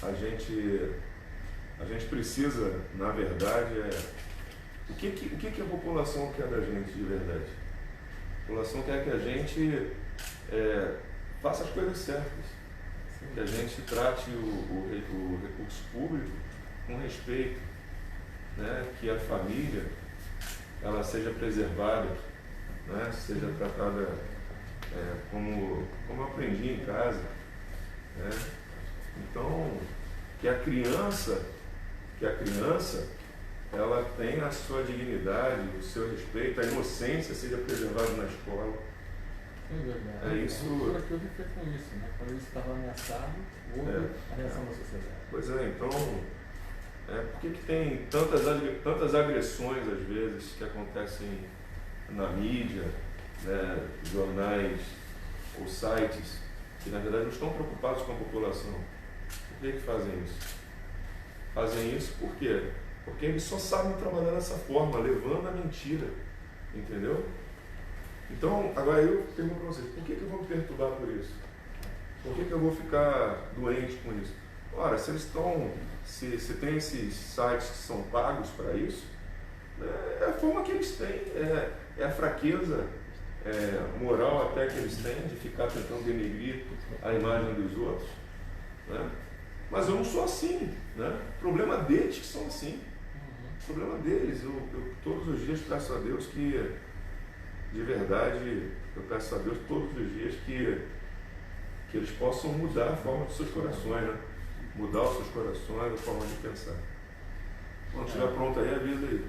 a gente precisa, na verdade, o que a população quer da gente de verdade? A população quer que a gente faça as coisas certas, que a gente trate o recurso público com respeito, né? Que a família ela seja preservada, né? Seja tratada como eu aprendi em casa, né? Então, que a criança ela tenha a sua dignidade, o seu respeito, a inocência seja preservada na escola. É verdade. É isso. A cultura que eu refiro com isso, né? Quando ele estava ameaçado, houve a reação da sociedade. Pois é, então, por que tem tantas agressões, às vezes, que acontecem na mídia, né, jornais ou sites, que na verdade não estão preocupados com a população? Por que fazem isso? Fazem isso por quê? Porque eles só sabem trabalhar dessa forma, levando a mentira, entendeu? Então, agora eu pergunto para vocês, por que eu vou me perturbar por isso? Por que eu vou ficar doente com isso? Ora, se eles estão, se tem esses sites que são pagos para isso, é a forma que eles têm, é a fraqueza moral até que eles têm de ficar tentando denegrir a imagem dos outros, né? Mas eu não sou assim, né? O problema deles que são assim. O problema deles. Eu todos os dias peço a Deus que, de verdade, eu peço a Deus todos os dias que eles possam mudar a forma dos seus corações, né? Mudar os seus corações, a forma de pensar. Quando estiver pronto aí, avisa aí.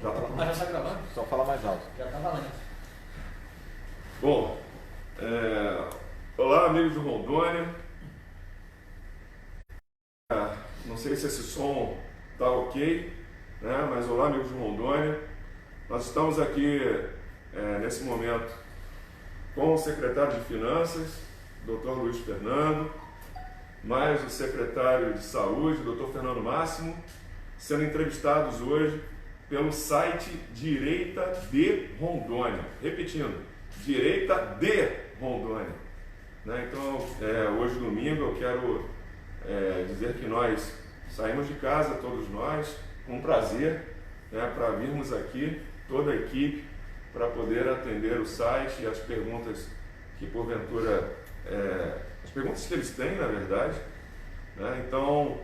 Já está pronto. Já está gravando? Só fala mais alto. Já está valendo. Bom, olá amigos de Rondônia. Não sei se esse som está ok, né? Mas olá amigos de Rondônia. Nós estamos aqui nesse momento com o secretário de Finanças, Dr. Luiz Fernando, mais o secretário de Saúde, Dr. Fernando Máximo, sendo entrevistados hoje pelo site Direita de Rondônia. Repetindo, Direita de Rondônia, né? Então, hoje domingo eu quero dizer que nós saímos de casa, todos nós, com prazer, né, para virmos aqui, toda a equipe, para poder atender o site e as perguntas que porventura, as perguntas que eles têm, na verdade, né? Então,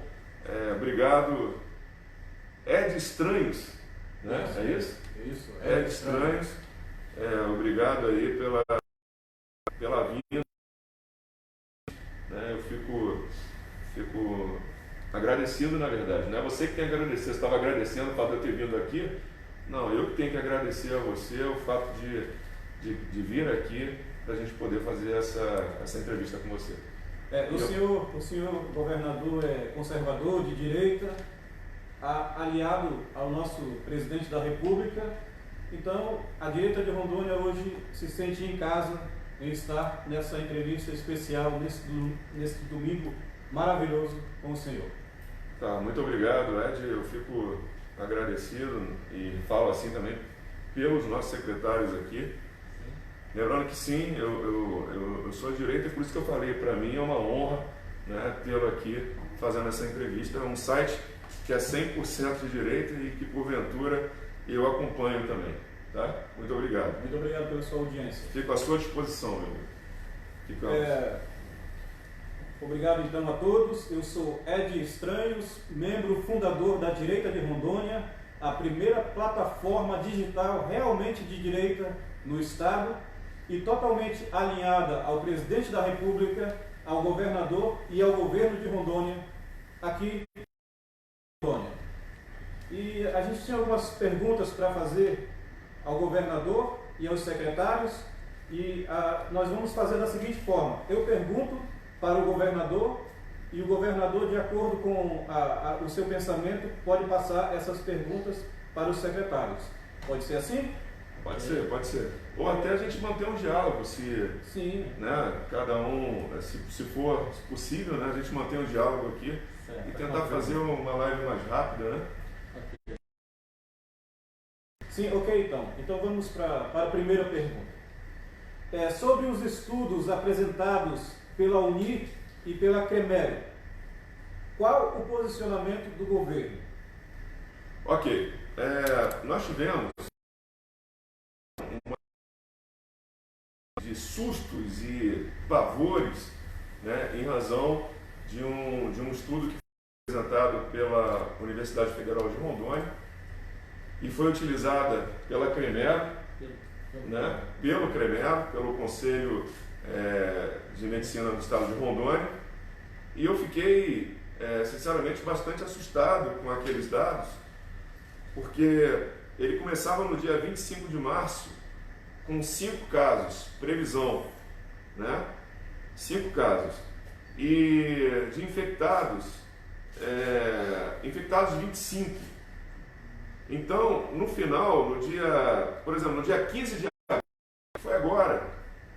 obrigado, de Estranhos, né? Isso, é isso? Isso. De Estranhos, obrigado aí pela vinda, né? Eu fico agradecido, na verdade, não é você que tem que agradecer. Você estava agradecendo o fato de eu ter vindo aqui. Não, eu que tenho que agradecer a você o fato de vir aqui para a gente poder fazer essa entrevista com você. O senhor governador é conservador, de direita, aliado ao nosso presidente da República. Então, a direita de Rondônia hoje se sente em casa em estar nessa entrevista especial, nesse domingo maravilhoso com o senhor. Tá, muito obrigado, Ed. Eu fico agradecido e falo assim também pelos nossos secretários aqui. Lembrando que sim, eu sou de direita e por isso que eu falei, para mim é uma honra, né, tê-lo aqui fazendo essa entrevista. É um site que é 100% de direita e que porventura eu acompanho também. Tá? Muito obrigado. Muito obrigado pela sua audiência. Fico à sua disposição, meu amigo. Ficamos. Obrigado então a todos. Eu sou Ed Estranhos, membro fundador da Direita de Rondônia, a primeira plataforma digital realmente de direita no estado e totalmente alinhada ao presidente da República, ao governador e ao governo de Rondônia, aqui em Rondônia. E a gente tinha algumas perguntas para fazer ao governador e aos secretários e nós vamos fazer da seguinte forma: eu pergunto para o governador e o governador, de acordo com o seu pensamento, pode passar essas perguntas para os secretários. Pode ser assim? Pode ser. Ou até a gente manter um diálogo, Sim. Né, cada um, se for possível, né, a gente manter um diálogo aqui, certo, e tentar fazer uma live mais rápida, né? Okay. Sim, ok então. Então vamos para a primeira pergunta. Sobre os estudos apresentados pela UNIR e pela CREMERO. Qual o posicionamento do governo? Ok, nós tivemos de sustos e pavores, né, em razão de um estudo que foi apresentado pela Universidade Federal de Rondônia e foi utilizada pela CREMERO, né, pelo CREMERO, pelo Conselho de Medicina do Estado de Rondônia, e eu fiquei, sinceramente, bastante assustado com aqueles dados, porque ele começava no dia 25 de março, com 5 casos, previsão, né? 5 casos. E de infectados 25. Então, no final, no dia, por exemplo, no dia 15 de abril, foi agora,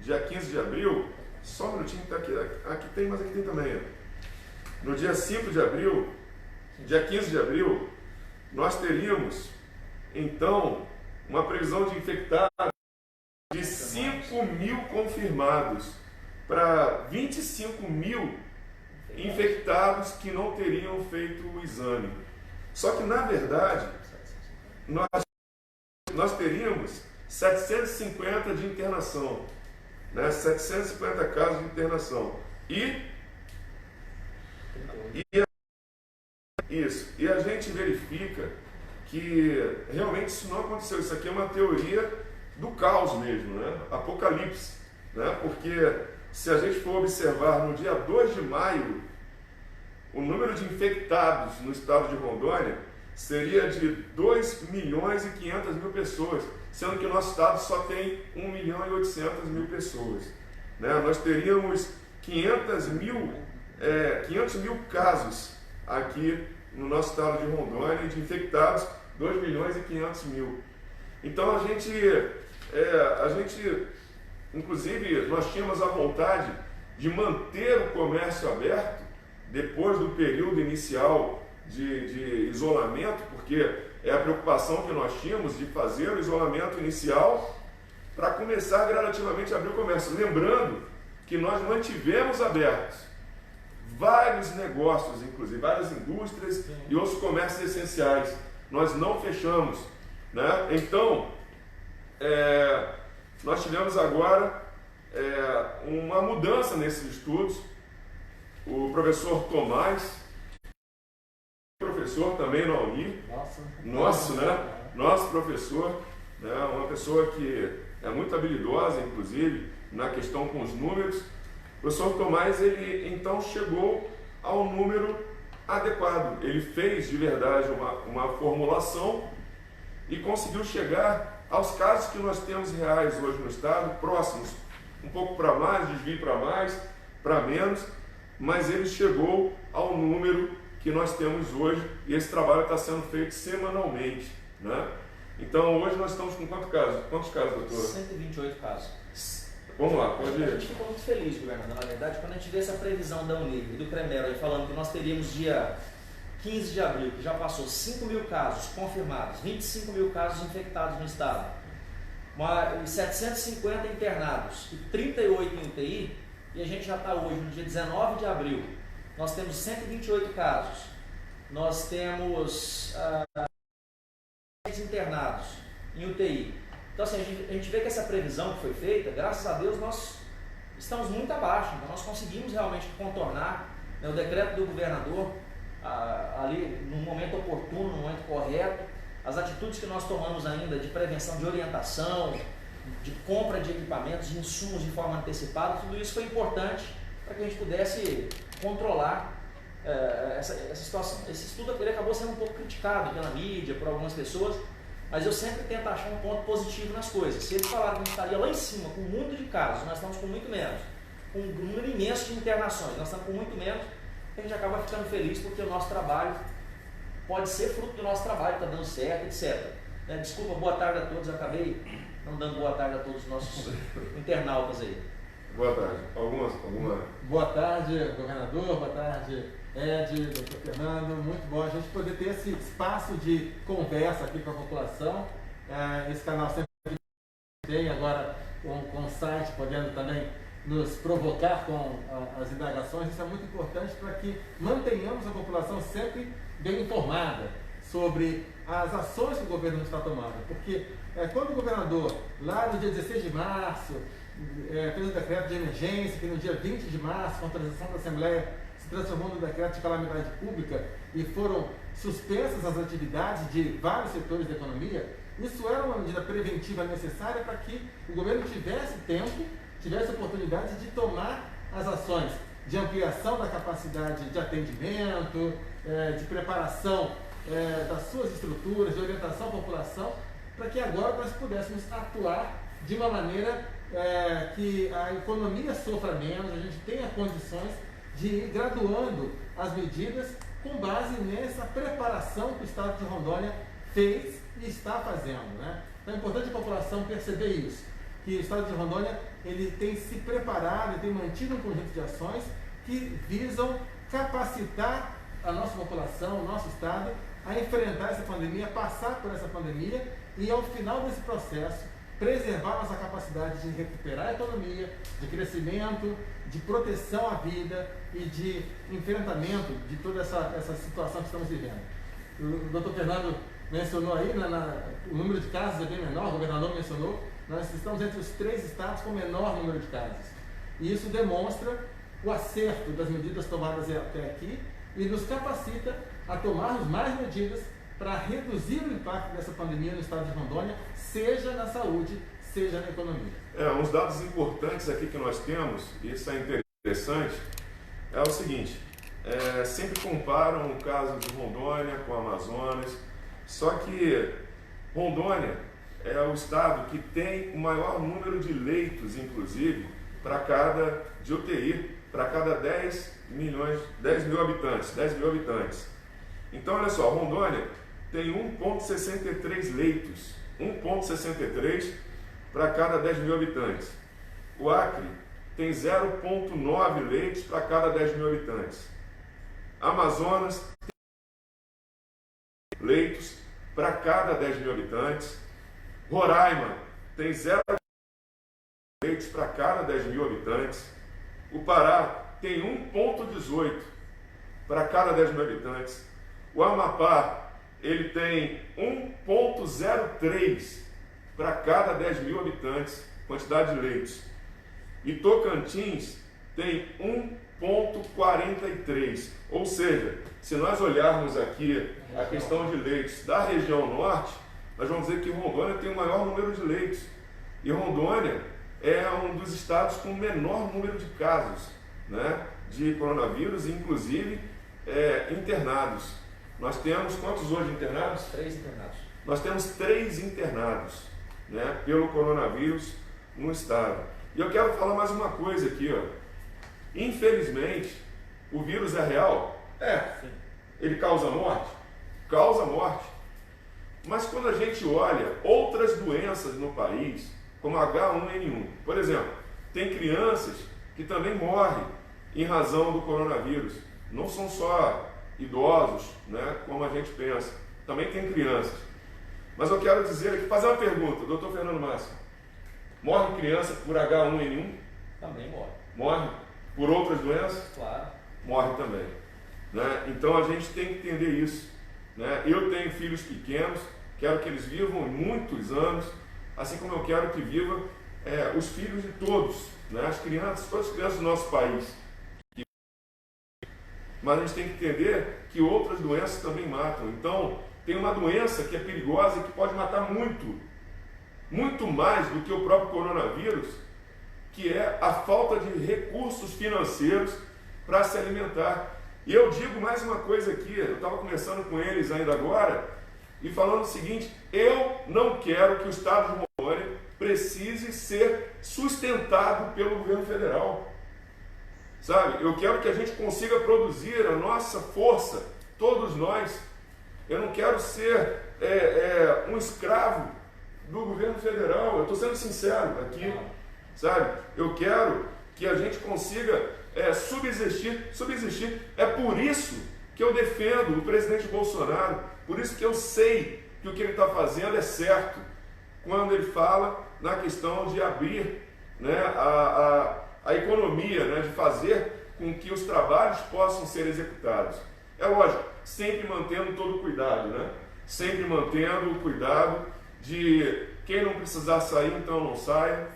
dia 15 de abril, só um minutinho que tá aqui tem, mas aqui tem também. Ó. No dia 5 de abril, dia 15 de abril, nós teríamos, então, uma previsão de infectados de 5.000 confirmados para 25.000 infectados que não teriam feito o exame. Só que, na verdade, nós teríamos 750 de internação, né? 750 casos de internação. E a gente verifica que realmente isso não aconteceu. Isso aqui é uma teoria do caos mesmo, né? Apocalipse, né? Porque se a gente for observar no dia 2 de maio, o número de infectados no estado de Rondônia seria de 2.500.000 pessoas, sendo que o nosso estado só tem 1.800.000 pessoas, né? Nós teríamos 500 mil casos aqui no nosso estado de Rondônia, de infectados 2.500.000. Então a gente, inclusive, nós tínhamos a vontade de manter o comércio aberto depois do período inicial de isolamento, porque é a preocupação que nós tínhamos de fazer o isolamento inicial para começar gradativamente a abrir o comércio. Lembrando que nós mantivemos abertos vários negócios, inclusive várias indústrias e outros comércios essenciais. Nós não fechamos, né? Então, nós tivemos agora uma mudança nesses estudos. O professor Tomás, professor também na UNIR, nosso professor, né? Uma pessoa que é muito habilidosa, inclusive, na questão com os números. O professor Tomás, ele então chegou ao número adequado. Ele fez de verdade uma formulação e conseguiu chegar aos casos que nós temos reais hoje no estado, próximos, um pouco para mais, desvio para mais, para menos, mas ele chegou ao número que nós temos hoje e esse trabalho está sendo feito semanalmente, né? Então hoje nós estamos com quantos casos, doutor? 128 casos. Vamos lá, pode ir. A gente ficou muito feliz, governador, na verdade, quando a gente vê essa previsão da UNIR e do CREMERO aí falando que nós teríamos dia 15 de abril, que já passou 5.000 casos confirmados, 25.000 casos infectados no estado, 750 internados e 38 em UTI, e a gente já está hoje no dia 19 de abril, nós temos 128 casos, nós temos internados em UTI. Então, assim, a gente vê que essa previsão que foi feita, graças a Deus, nós estamos muito abaixo. Então, nós conseguimos realmente contornar, né, o decreto do governador ali no momento oportuno, no momento correto, as atitudes que nós tomamos ainda de prevenção, de orientação, de compra de equipamentos, de insumos de forma antecipada, tudo isso foi importante para que a gente pudesse controlar essa situação. Esse estudo ele acabou sendo um pouco criticado pela mídia, por algumas pessoas, mas eu sempre tento achar um ponto positivo nas coisas. Se eles falaram que a gente estaria lá em cima com muito de casos, nós estamos com muito menos, com um número imenso de internações, nós estamos com muito menos, a gente acaba ficando feliz porque o nosso trabalho pode ser fruto do nosso trabalho, está dando certo, etc. Desculpa, boa tarde a todos, eu acabei não dando boa tarde a todos os nossos internautas aí. Boa tarde. Alguma? Boa tarde, governador, boa tarde, Ed, doutor Fernando. Muito bom a gente poder ter esse espaço de conversa aqui com a população. Esse canal sempre tem agora com o site, podendo também nos provocar com as indagações. Isso é muito importante para que mantenhamos a população sempre bem informada sobre as ações que o governo está tomando. Porque quando o governador, lá no dia 16 de março, fez o decreto de emergência, que no dia 20 de março, com autorização da Assembleia, se transformou no decreto de calamidade pública e foram suspensas as atividades de vários setores da economia, isso era uma medida preventiva necessária para que o governo tivesse tempo, tivesse oportunidade de tomar as ações de ampliação da capacidade de atendimento, de preparação das suas estruturas, de orientação à população, para que agora nós pudéssemos atuar de uma maneira que a economia sofra menos, a gente tenha condições de ir graduando as medidas com base nessa preparação que o Estado de Rondônia fez e está fazendo, né? Então é importante a população perceber isso, que o Estado de Rondônia ele tem se preparado e tem mantido um conjunto de ações que visam capacitar a nossa população, o nosso Estado, a enfrentar essa pandemia, passar por essa pandemia e, ao final desse processo, preservar nossa capacidade de recuperar a economia, de crescimento, de proteção à vida e de enfrentamento de toda essa situação que estamos vivendo. O doutor Fernando mencionou aí, o número de casos é bem menor, o governador mencionou, nós estamos entre os 3 estados com menor número de casos. E isso demonstra o acerto das medidas tomadas até aqui e nos capacita a tomarmos mais medidas para reduzir o impacto dessa pandemia no estado de Rondônia, seja na saúde, seja na economia. Uns dados importantes aqui que nós temos, e isso é interessante, é o seguinte, sempre comparam o caso de Rondônia com o Amazonas, só que Rondônia é o estado que tem o maior número de leitos, inclusive, de UTI, para cada 10 mil habitantes. Então, olha só, Rondônia tem 1,63 leitos, 1,63 para cada 10 mil habitantes. O Acre tem 0,9 leitos para cada 10 mil habitantes. Amazonas tem leitos para cada 10 mil habitantes. Roraima tem 0 leitos para cada 10 mil habitantes. O Pará tem 1,18 para cada 10 mil habitantes. O Amapá ele tem 1,03 para cada 10 mil habitantes, quantidade de leitos. E Tocantins tem 1,43. Ou seja, se nós olharmos aqui a questão de leitos da região norte, nós vamos dizer que Rondônia tem o maior número de leitos. E Rondônia é um dos estados com o menor número de casos, né, de coronavírus, inclusive internados. Nós temos quantos hoje internados? 3 internados. Nós temos 3 internados, né, pelo coronavírus no estado. E eu quero falar mais uma coisa aqui, ó. Infelizmente, o vírus é real? Sim. Ele causa morte? Causa morte. Mas quando a gente olha outras doenças no país, como H1N1, por exemplo, tem crianças que também morrem em razão do coronavírus. Não são só idosos, né, como a gente pensa. Também tem crianças. Mas eu quero dizer aqui, fazer uma pergunta, doutor Fernando Massa. Morre criança por H1N1? Também morre. Morre por outras doenças? Claro. Morre também. Né? Então a gente tem que entender isso. Né? Eu tenho filhos pequenos, quero que eles vivam muitos anos, assim como eu quero que vivam os filhos de todos, né? As crianças, todas as crianças do nosso país. Mas a gente tem que entender que outras doenças também matam. Então, tem uma doença que é perigosa e que pode matar muito mais do que o próprio coronavírus, que é a falta de recursos financeiros para se alimentar. E eu digo mais uma coisa aqui, eu estava conversando com eles ainda agora, e falando o seguinte: eu não quero que o estado de Rondônia precise ser sustentado pelo governo federal. Sabe, eu quero que a gente consiga produzir a nossa força, todos nós. Eu não quero ser um escravo do governo federal, eu estou sendo sincero aqui, sabe? Eu quero que a gente consiga subsistir. É por isso que eu defendo o presidente Bolsonaro, por isso que eu sei que o que ele está fazendo é certo, quando ele fala na questão de abrir, né, a economia, né, de fazer com que os trabalhos possam ser executados. É lógico, sempre mantendo todo o cuidado, né? Sempre mantendo o cuidado de quem não precisar sair, então não saia,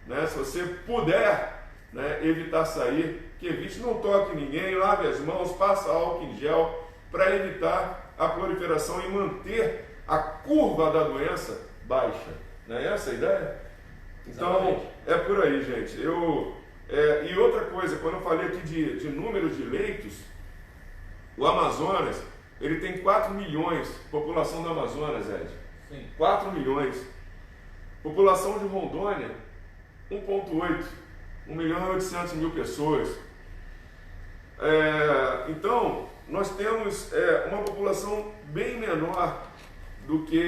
né? Se você puder, né, evitar sair, que evite, não toque ninguém, lave as mãos, passa álcool em gel, para evitar a proliferação e manter a curva da doença baixa. Não é essa a ideia? Então, Exatamente. é por aí, gente. E outra coisa, quando eu falei aqui de números de leitos, o Amazonas, ele tem 4 milhões, população do Amazonas, Ed. Sim. 4 milhões. População de Rondônia, 1,8. 1.800.000 pessoas. Então, nós temos uma população bem menor do que,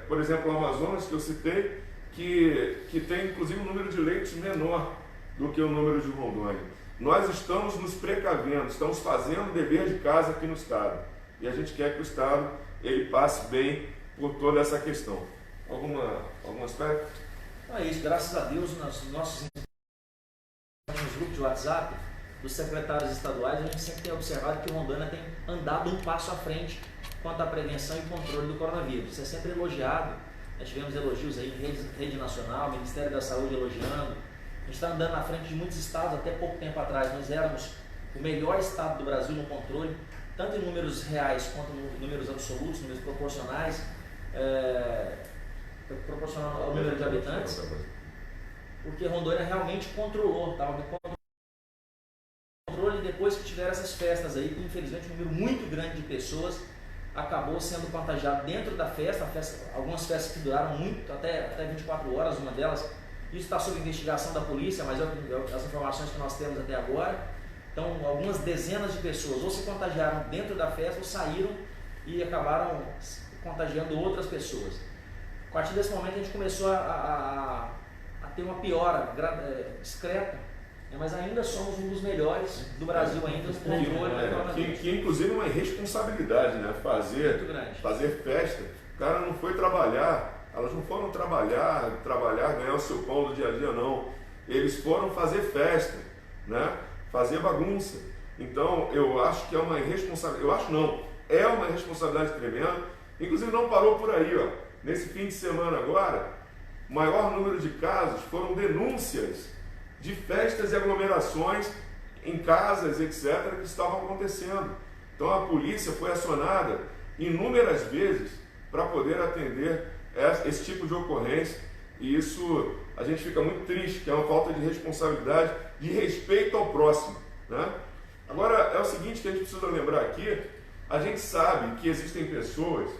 por exemplo, o Amazonas, que eu citei, que tem inclusive um número de leitos menor do que o número de Rondônia. Nós estamos nos precavendo, estamos fazendo o dever de casa aqui no Estado. E a gente quer que o Estado ele passe bem por toda essa questão. Algum aspecto? Então é isso, graças a Deus, nos grupos de WhatsApp dos secretários estaduais, a gente sempre tem observado que Rondônia tem andado um passo à frente quanto à prevenção e controle do coronavírus. Isso é sempre elogiado. Nós tivemos elogios aí em rede nacional, Ministério da Saúde elogiando. A gente está andando na frente de muitos estados. Até pouco tempo atrás nós éramos o melhor estado do Brasil no controle, tanto em números reais quanto em números absolutos, números proporcionais, proporcional ao número de habitantes, porque Rondônia realmente controlou, estava controle depois que tiveram essas festas aí, que infelizmente um número muito grande de pessoas acabou sendo contagiado dentro da festa, algumas festas que duraram muito, até 24 horas, uma delas. Isso está sob investigação da polícia, mas as informações que nós temos até agora. Então, algumas dezenas de pessoas ou se contagiaram dentro da festa ou saíram e acabaram contagiando outras pessoas. A partir desse momento, a gente começou a ter uma piora discreta, mas ainda somos um dos melhores do Brasil ainda no controle do coronavírus. Que inclusive é uma irresponsabilidade, né? Fazer festa. O cara não foi trabalhar, elas não foram trabalhar, ganhar o seu pão do dia a dia, não. Eles foram fazer festa, né? Fazer bagunça. Então, eu acho que é uma irresponsabilidade, é uma responsabilidade tremenda. Inclusive não parou por aí, ó. Nesse fim de semana agora, o maior número de casos foram denúncias de festas e aglomerações em casas, etc., que estavam acontecendo. Então a polícia foi acionada inúmeras vezes para poder atender esse tipo de ocorrência, e isso a gente fica muito triste, que é uma falta de responsabilidade, de respeito ao próximo, né? Agora, é o seguinte que a gente precisa lembrar aqui, a gente sabe que existem pessoas,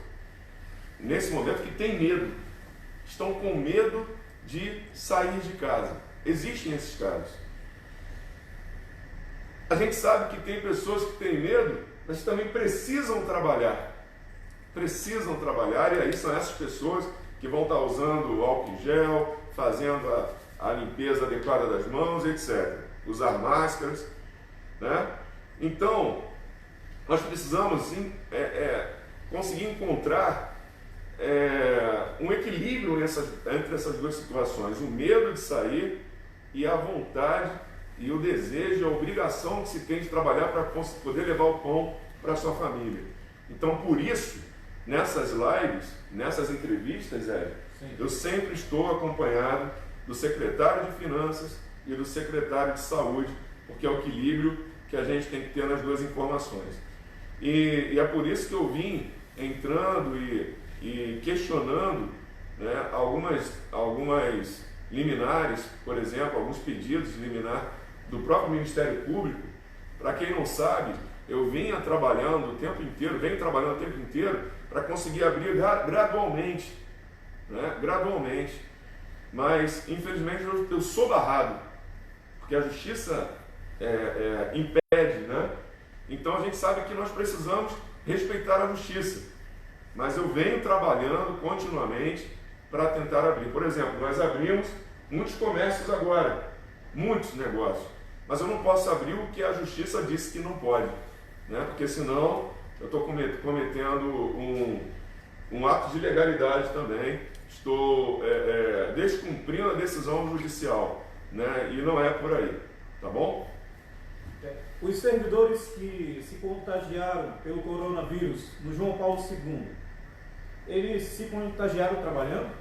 nesse momento, que têm medo, estão com medo de sair de casa. Existem esses casos. A gente sabe que tem pessoas que têm medo, mas também precisam trabalhar. E aí são essas pessoas que vão estar usando álcool em gel, fazendo a limpeza adequada das mãos, etc. Usar máscaras, né? Então, nós precisamos sim, conseguir encontrar um equilíbrio entre essas duas situações. O medo de sair e a vontade e o desejo, a obrigação que se tem de trabalhar para poder levar o pão para a sua família. Então, por isso, nessas lives, nessas entrevistas, eu sempre estou acompanhado do secretário de Finanças e do secretário de Saúde, porque é o equilíbrio que a gente tem que ter nas duas informações. E é por isso que eu vim entrando e questionando, né, algumas liminares, por exemplo, alguns pedidos de liminar do próprio Ministério Público. Para quem não sabe, eu venho trabalhando o tempo inteiro para conseguir abrir gradualmente, né? Gradualmente. Mas, infelizmente, eu sou barrado, porque a justiça impede, né? Então, a gente sabe que nós precisamos respeitar a justiça, mas eu venho trabalhando continuamente para tentar abrir. Por exemplo, nós abrimos muitos comércios agora, muitos negócios, mas eu não posso abrir o que a justiça disse que não pode, né? Porque senão eu estou cometendo um ato de ilegalidade também, estou descumprindo a decisão judicial, né? E não é por aí. Tá bom? Os servidores que se contagiaram pelo coronavírus no João Paulo II, eles se contagiaram trabalhando?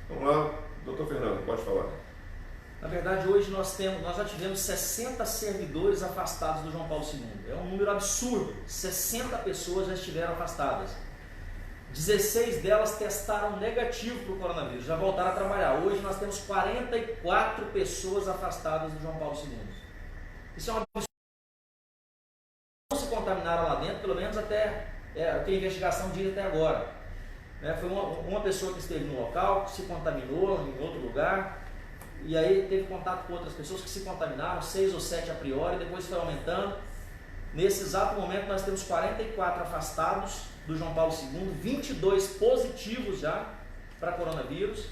Vamos lá, doutor Fernando, pode falar. Na verdade, hoje nós já tivemos 60 servidores afastados do João Paulo II. É um número absurdo. 60 pessoas já estiveram afastadas. 16 delas testaram negativo para o coronavírus, já voltaram a trabalhar. Hoje nós temos 44 pessoas afastadas do João Paulo II. Isso é um absurdo. Não se contaminaram lá dentro, pelo menos até o que a investigação diz até agora. Foi uma pessoa que esteve no local, que se contaminou em outro lugar, e aí teve contato com outras pessoas que se contaminaram, 6 ou 7 a priori, depois foi aumentando. Nesse exato momento nós temos 44 afastados do João Paulo II, 22 positivos já para coronavírus,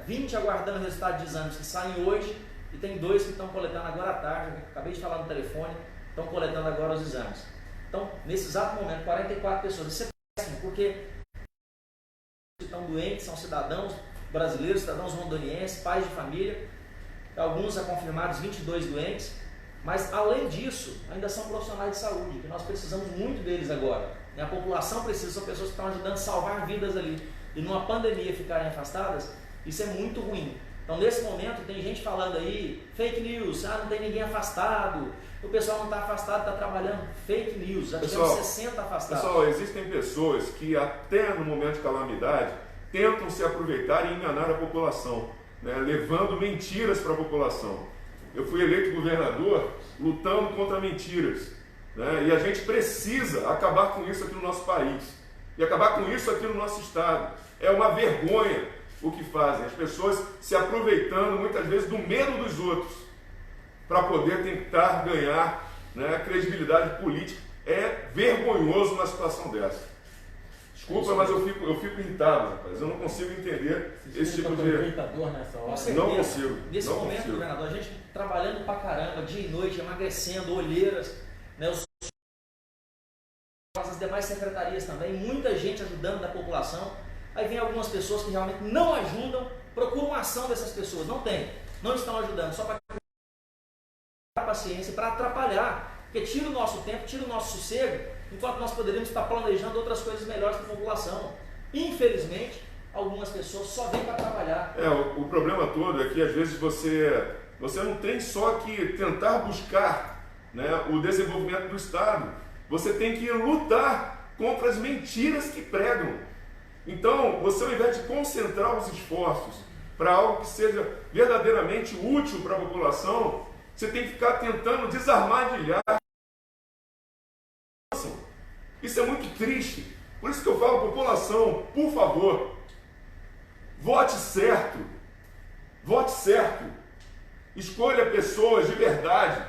20 aguardando o resultado de exames que saem hoje, e tem 2 que estão coletando agora à tarde, acabei de falar no telefone, estão coletando agora os exames. Então, nesse exato momento, 44 pessoas. Isso é péssimo, porque estão doentes, são cidadãos brasileiros, cidadãos rondonienses, pais de família, alguns já confirmados, 22 doentes, mas além disso, ainda são profissionais de saúde, que nós precisamos muito deles agora. A população precisa, são pessoas que estão ajudando a salvar vidas ali, e numa pandemia ficarem afastadas, isso é muito ruim. Então, nesse momento, tem gente falando aí, fake news, não tem ninguém afastado, o pessoal não está afastado, está trabalhando. Fake news, já tivemos 60 afastados. Pessoal, existem pessoas que até no momento de calamidade tentam se aproveitar e enganar a população, né, levando mentiras para a população. Eu fui eleito governador lutando contra mentiras, né, e a gente precisa acabar com isso aqui no nosso país e acabar com isso aqui no nosso estado. É uma vergonha o que fazem, as pessoas se aproveitando muitas vezes do medo dos outros para poder tentar ganhar, né, credibilidade política. É vergonhoso uma situação dessa. Desculpa, mas eu fico irritado, rapaz. Eu não consigo entender esse tipo de... Nessa hora. Não consigo. Nesse momento, governador, a gente trabalhando pra caramba, dia e noite, emagrecendo, olheiras, né, as demais secretarias também, muita gente ajudando da população. Aí vem algumas pessoas que realmente não ajudam, procuram uma ação dessas pessoas. Não estão ajudando, só para a paciência, para atrapalhar, porque tira o nosso tempo, tira o nosso sossego, enquanto nós poderíamos estar planejando outras coisas melhores para a população. Infelizmente, algumas pessoas só vêm para trabalhar. O problema todo é que às vezes você não tem só que tentar buscar, né, o desenvolvimento do Estado, você tem que lutar contra as mentiras que pregam. Então, você, ao invés de concentrar os esforços para algo que seja verdadeiramente útil para a população, você tem que ficar tentando desarmadilhar. Isso é muito triste. Por isso que eu falo, população, por favor, vote certo. Vote certo. Escolha pessoas de verdade.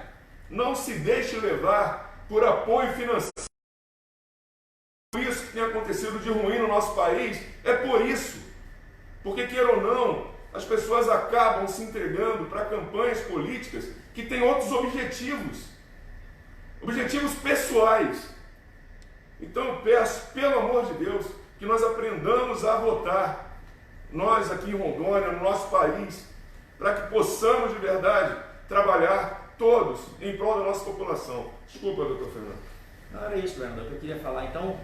Não se deixe levar por apoio financeiro. Isso que tem acontecido de ruim no nosso país é por isso. Porque, queira ou não, as pessoas acabam se entregando para campanhas políticas que têm outros objetivos. Objetivos pessoais. Então eu peço, pelo amor de Deus, que nós aprendamos a votar, nós aqui em Rondônia, no nosso país, para que possamos de verdade trabalhar todos em prol da nossa população. Desculpa, doutor Fernando. Não era isso, Leandro, que eu queria falar. Então,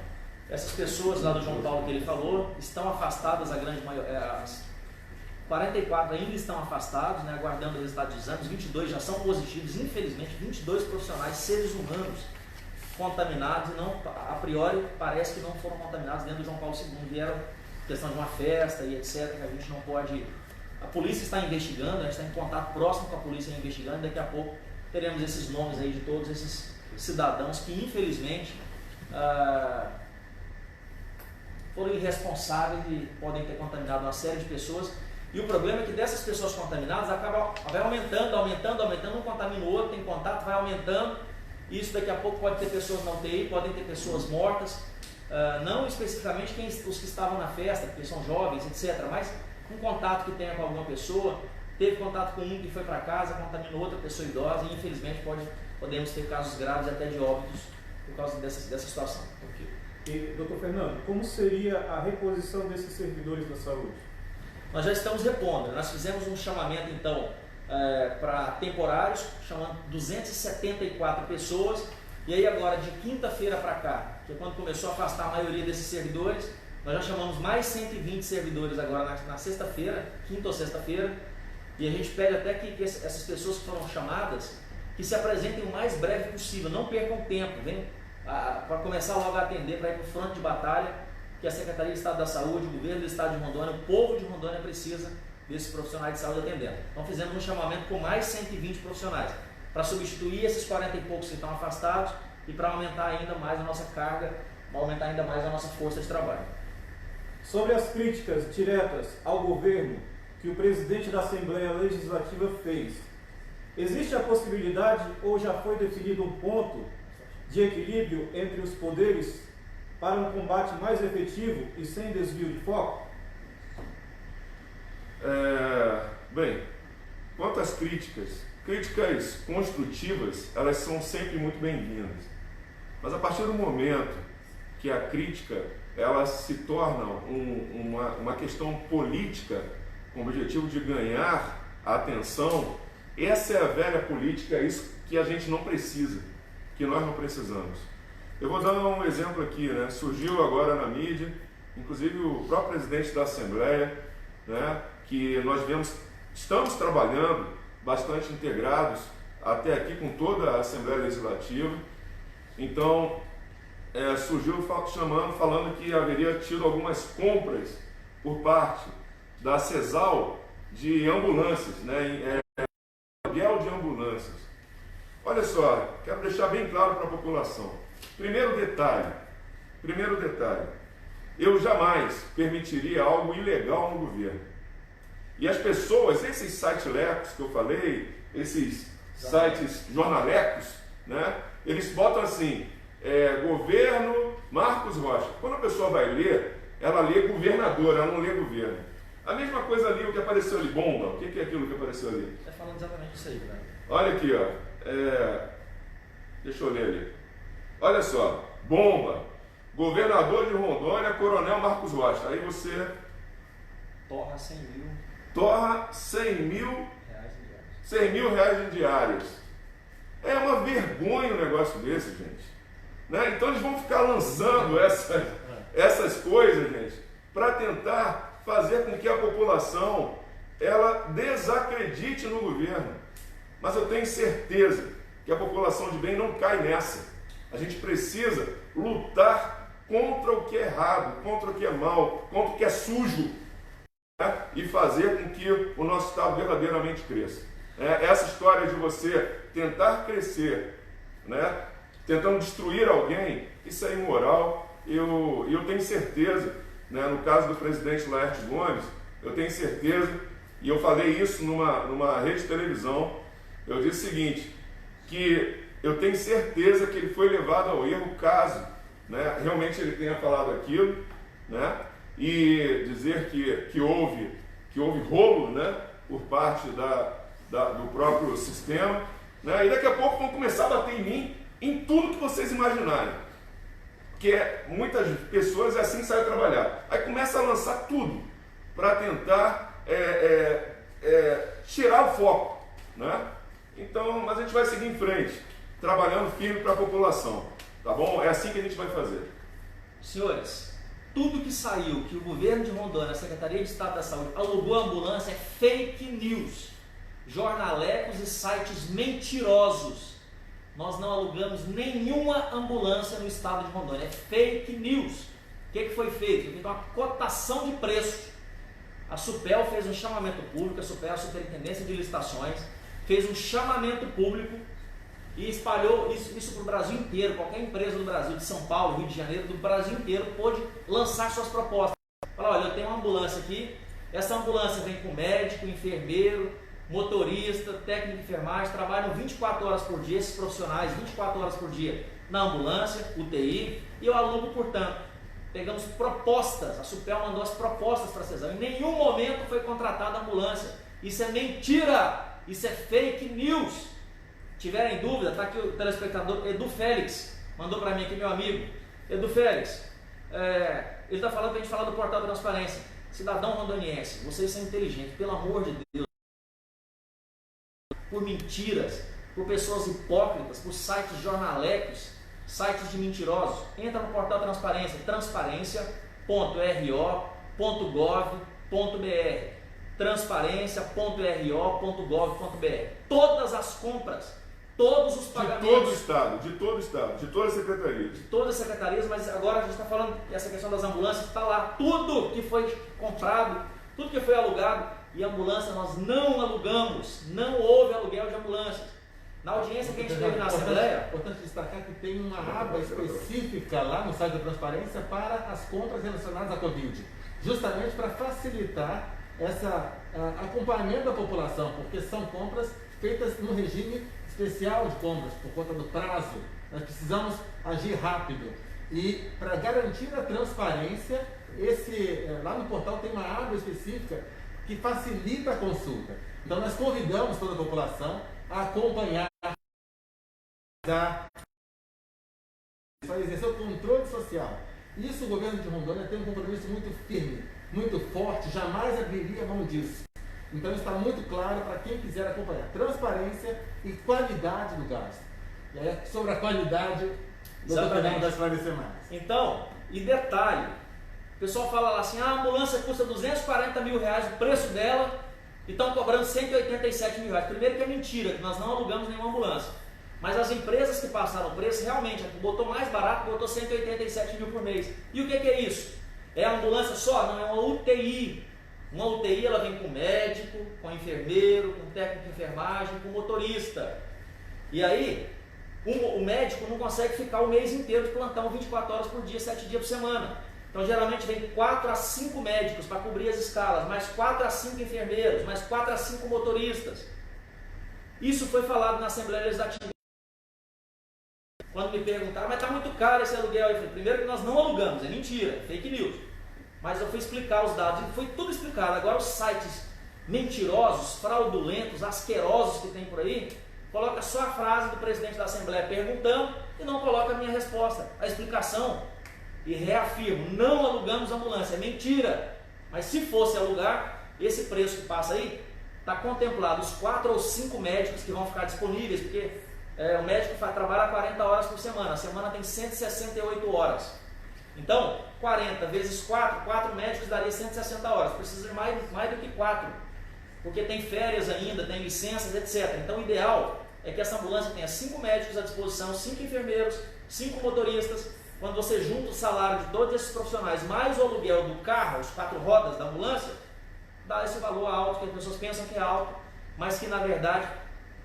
essas pessoas lá do João Paulo que ele falou, estão afastadas, a grande maioria, as 44 ainda estão afastados, né, aguardando o resultado de exames, 22 já são positivos, infelizmente, 22 profissionais, seres humanos, contaminados, e não, a priori parece que não foram contaminados dentro do João Paulo II, vieram questão de uma festa e etc, que a gente não pode... A polícia está investigando, a gente está em contato próximo com a polícia investigando, e daqui a pouco teremos esses nomes aí de todos esses cidadãos que infelizmente foram irresponsáveis e podem ter contaminado uma série de pessoas. E o problema é que dessas pessoas contaminadas vai aumentando, um contamina o outro, tem contato, vai aumentando. Isso daqui a pouco pode ter pessoas na UTI, podem ter pessoas mortas, não especificamente os que estavam na festa, porque são jovens, etc., mas um contato que tenha com alguma pessoa, teve contato com um que foi para casa, contaminou outra pessoa idosa, e infelizmente podemos ter casos graves até de óbitos por causa dessa situação. Okay. E, doutor Fernando, como seria a reposição desses servidores da saúde? Nós já estamos repondo, nós fizemos um chamamento então para temporários, chamando 274 pessoas. E aí agora, de quinta-feira para cá, que é quando começou a afastar a maioria desses servidores, nós já chamamos mais 120 servidores agora na sexta-feira, quinta ou sexta-feira, e a gente pede até que essas pessoas que foram chamadas, que se apresentem o mais breve possível, não percam tempo, vem para começar logo a atender, para ir para o fronte de batalha, que a Secretaria de Estado da Saúde, o governo do Estado de Rondônia, o povo de Rondônia precisa desses profissionais de saúde atendendo. Então fizemos um chamamento com mais 120 profissionais, para substituir esses 40 e poucos que estão afastados e para aumentar ainda mais a nossa carga, para aumentar ainda mais a nossa força de trabalho. Sobre as críticas diretas ao governo que o presidente da Assembleia Legislativa fez, existe a possibilidade ou já foi definido um ponto de equilíbrio entre os poderes para um combate mais efetivo e sem desvio de foco? Bem, quanto às críticas construtivas, elas são sempre muito bem-vindas. Mas a partir do momento que a crítica ela se torna uma questão política com o objetivo de ganhar a atenção, essa é a velha política, é isso que a gente não precisa, que nós não precisamos. Eu vou dar um exemplo aqui, né? Surgiu agora na mídia, inclusive o próprio presidente da Assembleia, né? Que nós estamos trabalhando bastante integrados até aqui com toda a Assembleia Legislativa. Então, surgiu falando que haveria tido algumas compras por parte da CESAL de ambulâncias, né? Aluguel de ambulâncias. Olha só, quero deixar bem claro para a população. Primeiro detalhe, eu jamais permitiria algo ilegal no governo. E as pessoas, esses sitelecos que eu falei, esses sites jornalecos, né? Eles botam assim, governo Marcos Rocha. Quando a pessoa vai ler, ela lê governador, ela não lê governo. A mesma coisa ali, o que apareceu ali, bomba. O que é aquilo que apareceu ali? Está falando exatamente isso aí, né? Olha aqui, ó. Deixa eu ler ali. Olha só, bomba. Governador de Rondônia, Coronel Marcos Rocha. Aí você torra 100 mil. Torra 100 mil reais em diárias. É uma vergonha um negócio desse, gente. Né? Então eles vão ficar lançando essas coisas, gente, para tentar fazer com que a população ela desacredite no governo. Mas eu tenho certeza que a população de bem não cai nessa. A gente precisa lutar contra o que é errado, contra o que é mal, contra o que é sujo, né? E fazer com que o nosso Estado verdadeiramente cresça. Essa história de você tentar crescer, né? Tentando destruir alguém, isso é imoral. Eu tenho certeza, né? No caso do presidente Laertes Gomes, eu tenho certeza, e eu falei isso numa rede de televisão, eu disse o seguinte, que eu tenho certeza que ele foi levado ao erro caso, né, realmente ele tenha falado aquilo, né, e dizer que houve rolo, né, por parte do próprio sistema, né, e daqui a pouco vão começar a bater em mim em tudo que vocês imaginarem, porque muitas pessoas assim saem trabalhar, aí começa a lançar tudo para tentar tirar o foco, né? Então, mas a gente vai seguir em frente, trabalhando firme para a população, tá bom? É assim que a gente vai fazer. Senhores, tudo que saiu, que o governo de Rondônia, a Secretaria de Estado da Saúde, alugou ambulância é fake news. Jornalecos e sites mentirosos. Nós não alugamos nenhuma ambulância no estado de Rondônia, é fake news. O que foi feito? Foi feita uma cotação de preço. A SUPEL fez um chamamento público, a SUPEL, a Superintendência de Licitações, fez um chamamento público e espalhou isso para o Brasil inteiro. Qualquer empresa do Brasil, de São Paulo, Rio de Janeiro, do Brasil inteiro, pôde lançar suas propostas. Falar, olha, eu tenho uma ambulância aqui, essa ambulância vem com médico, enfermeiro, motorista, técnico de enfermagem, trabalham 24 horas por dia, esses profissionais, 24 horas por dia na ambulância, UTI, e eu alugo, portanto, pegamos propostas, a SUPEL mandou as propostas para a CESAL, em nenhum momento foi contratada a ambulância. Isso é mentira! Isso é fake news. Tiverem dúvida, está aqui o telespectador Edu Félix, mandou para mim aqui, meu amigo. Edu Félix, ele está falando para a gente falar do portal da transparência. Cidadão rondoniense, vocês são inteligentes, pelo amor de Deus. por mentiras, por pessoas hipócritas, por sites jornalecos, sites de mentirosos. Entra no portal Transparência, transparência.ro.gov.br, transparência.ro.gov.br. Todas as compras, todos os pagamentos. De todo o Estado, de todas as secretarias. De todas as secretarias, mas agora a gente está falando essa questão das ambulâncias, está lá tudo que foi comprado, tudo que foi alugado, e ambulância nós não alugamos, não houve aluguel de ambulâncias. Na audiência que a gente teve na Assembleia... É importante destacar que tem uma aba específica lá no site da Transparência para as compras relacionadas à Covid, justamente para facilitar esse acompanhamento da população, porque são compras feitas no regime especial de compras, por conta do prazo. Nós precisamos agir rápido. E para garantir a transparência, lá no portal tem uma aba específica que facilita a consulta. Então nós convidamos toda a população a acompanhar, a exercer o controle social. Isso o governo de Rondônia tem um compromisso muito firme, muito forte, jamais abriria mão disso. Então está muito claro para quem quiser acompanhar. Transparência e qualidade do gasto. E aí, sobre a qualidade, o doutor Fernando vai esclarecer mais. Então, e detalhe, o pessoal fala lá assim, a ambulância custa R$240 mil, o preço dela, e estão cobrando R$187 mil. Primeiro que é mentira, que nós não alugamos nenhuma ambulância. Mas as empresas que passaram o preço, realmente, botou mais barato, botou 187 mil por mês. E o que é isso? É a ambulância só? Não, é uma UTI. Uma UTI ela vem com médico, com enfermeiro, com técnico de enfermagem, com motorista. E aí, o médico não consegue ficar o mês inteiro de plantão, 24 horas por dia, 7 dias por semana. Então, geralmente, vem 4 a 5 médicos para cobrir as escalas, mais 4 a 5 enfermeiros, mais 4 a 5 motoristas. Isso foi falado na Assembleia Legislativa. Quando me perguntaram, mas está muito caro esse aluguel. Eu falei, primeiro que nós não alugamos, é mentira, fake news. Mas eu fui explicar os dados, e foi tudo explicado. Agora os sites mentirosos, fraudulentos, asquerosos que tem por aí, coloca só a frase do presidente da Assembleia perguntando e não coloca a minha resposta, a explicação. E reafirmo, não alugamos ambulância, é mentira. Mas se fosse alugar, esse preço que passa aí, está contemplado os 4 ou 5 médicos que vão ficar disponíveis, porque o médico trabalha 40 horas por semana, a semana tem 168 horas. Então, 40 vezes 4 médicos daria 160 horas, precisa de mais do que 4, porque tem férias ainda, tem licenças, etc. Então o ideal é que essa ambulância tenha 5 médicos à disposição, 5 enfermeiros, 5 motoristas. Quando você junta o salário de todos esses profissionais, mais o aluguel do carro, os 4 rodas da ambulância, dá esse valor alto, que as pessoas pensam que é alto, mas que na verdade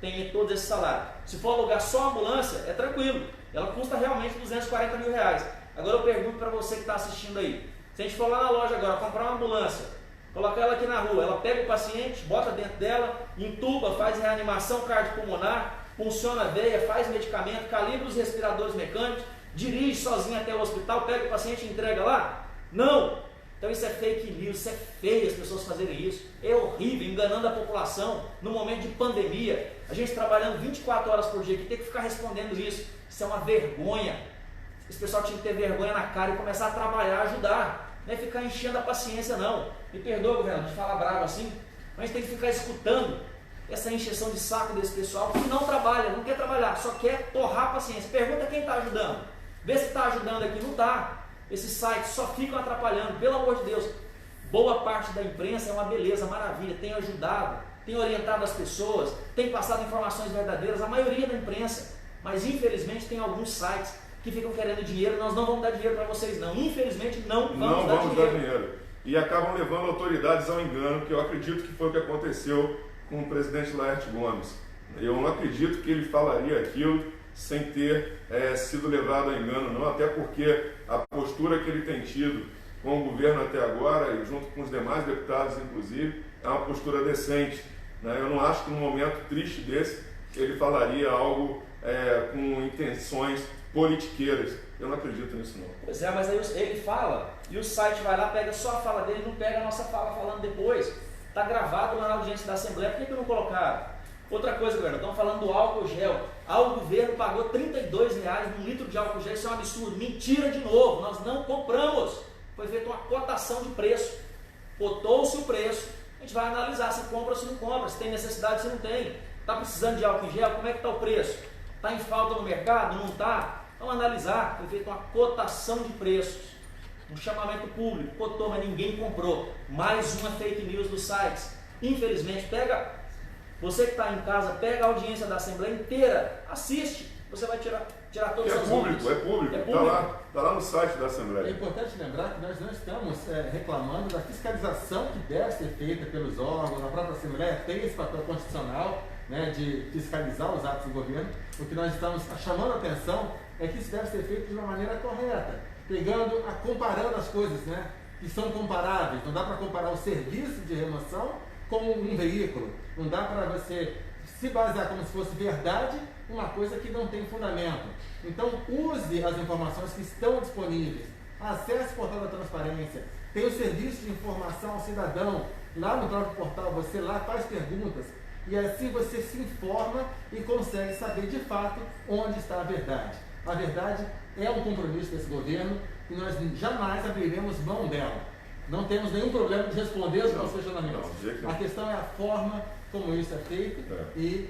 tem todo esse salário. Se for alugar só a ambulância, é tranquilo, ela custa realmente R$240 mil. Agora eu pergunto para você que está assistindo aí, se a gente for lá na loja agora, comprar uma ambulância, colocar ela aqui na rua, ela pega o paciente, bota dentro dela, entuba, faz reanimação cardiopulmonar, funciona a veia, faz medicamento, calibra os respiradores mecânicos, dirige sozinho até o hospital, pega o paciente e entrega lá? Não! Então isso é fake news, isso é feio as pessoas fazerem isso, é horrível, enganando a população no momento de pandemia, a gente trabalhando 24 horas por dia, que tem que ficar respondendo isso é uma vergonha. Esse pessoal tinha que ter vergonha na cara e começar a trabalhar, ajudar, não é ficar enchendo a paciência não. Me perdoa, governador, de falar bravo assim, mas a gente tem que ficar escutando essa encheção de saco desse pessoal que não trabalha, não quer trabalhar, só quer torrar a paciência. Pergunta quem está ajudando, vê se está ajudando aqui, não está. Esses sites só ficam atrapalhando, pelo amor de Deus. Boa parte da imprensa é uma beleza, maravilha, tem ajudado, tem orientado as pessoas, tem passado informações verdadeiras, a maioria da imprensa, mas infelizmente tem alguns sites que ficam querendo dinheiro, nós não vamos dar dinheiro para vocês não, infelizmente não vamos dar dinheiro. E acabam levando autoridades ao engano, que eu acredito que foi o que aconteceu com o presidente Laerte Gomes. Eu não acredito que ele falaria aquilo sem ter sido levado a engano, não, até porque a postura que ele tem tido com o governo até agora, e junto com os demais deputados, inclusive, é uma postura decente. Né? Eu não acho que num momento triste desse, ele falaria algo com intenções politiqueiras. Eu não acredito nisso não. Pois é, mas aí ele fala, e o site vai lá, pega só a fala dele, não pega a nossa fala falando depois. Está gravado lá na audiência da Assembleia, por que não colocaram? Outra coisa, governador, estão falando do álcool gel. O governo pagou R$32 num litro de álcool gel, isso é um absurdo. Mentira de novo, nós não compramos. Foi feita uma cotação de preço. Cotou-se o preço, a gente vai analisar se compra ou se não compra, se tem necessidade, se não tem. Está precisando de álcool em gel? Como é que está o preço? Está em falta no mercado? Não está? Vamos analisar. Foi feita uma cotação de preços, um chamamento público, cotou, mas ninguém comprou. Mais uma fake news dos sites. Infelizmente, você que está em casa, pega a audiência da Assembleia inteira, assiste, você vai tirar todas as dúvidas. É público, está lá no site da Assembleia. É importante lembrar que nós não estamos reclamando da fiscalização que deve ser feita pelos órgãos, a própria Assembleia tem esse papel constitucional, né, de fiscalizar os atos do governo. O que nós estamos chamando a atenção é que isso deve ser feito de uma maneira correta, comparando as coisas, né, que são comparáveis. Não dá para comparar o serviço de remoção com um veículo. Não dá para você se basear como se fosse verdade uma coisa que não tem fundamento. Então, use as informações que estão disponíveis. Acesse o portal da transparência. Tem o serviço de informação ao cidadão. Lá no próprio portal, você lá faz perguntas. E assim você se informa e consegue saber de fato onde está a verdade. A verdade é um compromisso desse governo e nós jamais abriremos mão dela. Não temos nenhum problema de responder aos nossos questionamentos. A questão é a forma como isso é feito e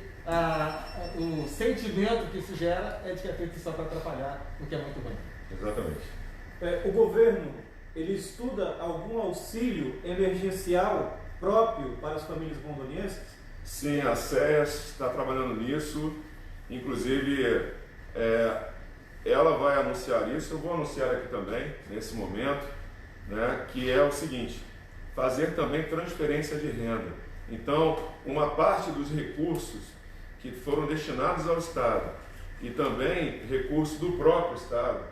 o sentimento que isso gera é de que é feito só para atrapalhar, o que é muito ruim. Exatamente. O governo, ele estuda algum auxílio emergencial próprio para as famílias rondonienses? Sim, a SES está trabalhando nisso, inclusive ela vai anunciar isso, eu vou anunciar aqui também, nesse momento, né, que é o seguinte, fazer também transferência de renda. Então, uma parte dos recursos que foram destinados ao Estado e também recursos do próprio Estado,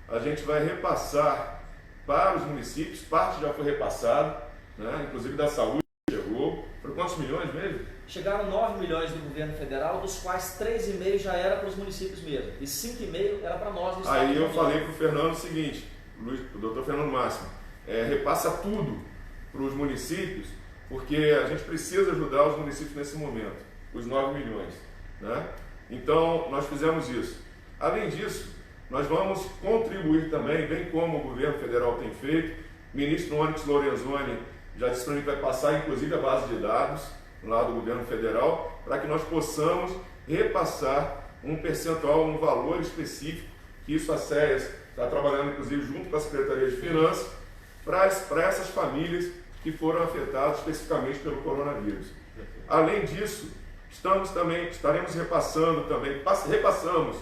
a gente vai repassar para os municípios, parte já foi repassada, né, inclusive da saúde chegou. Por quantos milhões mesmo? Chegaram 9 milhões do governo federal, dos quais 3,5 já era para os municípios mesmo, e 5,5 era para nós do Estado. Aí eu falei para o Fernando o seguinte, o doutor Fernando Máximo, repassa tudo para os municípios, porque a gente precisa ajudar os municípios nesse momento, os 9 milhões. Né? Então, nós fizemos isso. Além disso, nós vamos contribuir também, bem como o governo federal tem feito. O ministro Onyx Lorenzoni já disse para mim que vai passar, inclusive, a base de dados lá do governo federal, para que nós possamos repassar um percentual, um valor específico, que isso a SES está trabalhando, inclusive, junto com a Secretaria de Finanças, para essas famílias que foram afetadas especificamente pelo coronavírus. Além disso, estaremos repassamos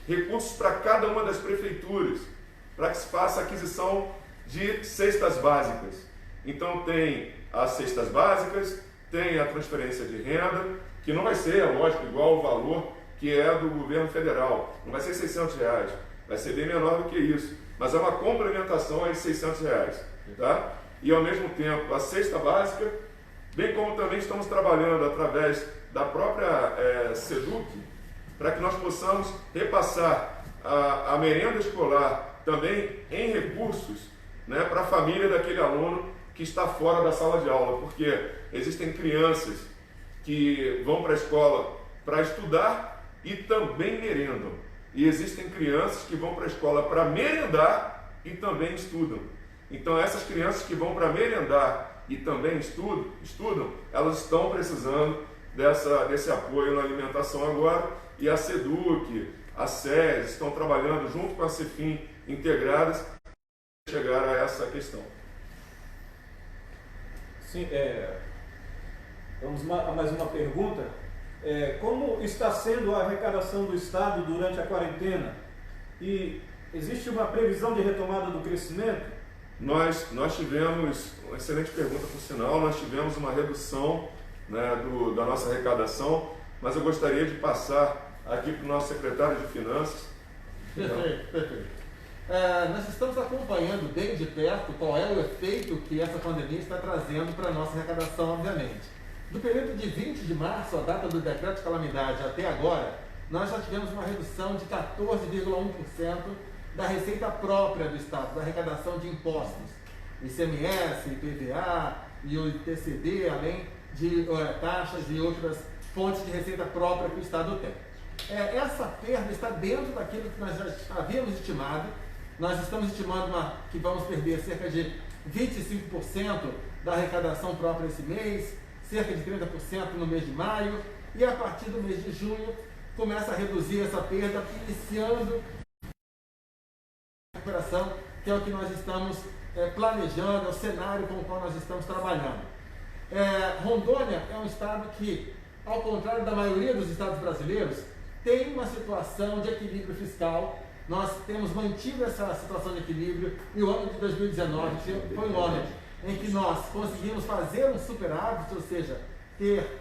recursos para cada uma das prefeituras, para que se faça a aquisição de cestas básicas. Então tem as cestas básicas, tem a transferência de renda, que não vai ser, é lógico, igual o valor que é do governo federal. Não vai ser R$600, vai ser bem menor do que isso. Mas é uma complementação a esses R$600. Tá? E ao mesmo tempo a cesta básica, bem como também estamos trabalhando através da própria SEDUC, para que nós possamos repassar a merenda escolar também em recursos, né, para a família daquele aluno que está fora da sala de aula, porque existem crianças que vão para a escola para estudar e também merendam, e existem crianças que vão para a escola para merendar e também estudam. Então essas crianças que vão para merendar e também estudam, elas estão precisando desse apoio na alimentação agora, e a SEDUC, a SES estão trabalhando junto com a CEFIM integradas para chegar a essa questão. Sim, vamos a mais uma pergunta. Como está sendo a arrecadação do Estado durante a quarentena? E existe uma previsão de retomada do crescimento? Nós tivemos, uma excelente pergunta por sinal, nós tivemos uma redução, né, da nossa arrecadação, mas eu gostaria de passar aqui para o nosso secretário de Finanças. Perfeito. Nós estamos acompanhando bem de perto qual é o efeito que essa pandemia está trazendo para a nossa arrecadação, obviamente. Do período de 20 de março, a data do decreto de calamidade, até agora, nós já tivemos uma redução de 14,1% da receita própria do Estado, da arrecadação de impostos, ICMS, IPVA e o ITCD, além de taxas e outras fontes de receita própria que o Estado tem. Essa perda está dentro daquilo que nós já havíamos estimado. Nós estamos estimando que vamos perder cerca de 25% da arrecadação própria esse mês, cerca de 30% no mês de maio e a partir do mês de junho começa a reduzir essa perda, iniciando a recuperação, que é o que nós estamos planejando, é o cenário com o qual nós estamos trabalhando. Rondônia é um estado que, ao contrário da maioria dos estados brasileiros, tem uma situação de equilíbrio fiscal. Nós temos mantido essa situação de equilíbrio e o ano de 2019 foi um ano em que nós conseguimos fazer um superávit, ou seja, ter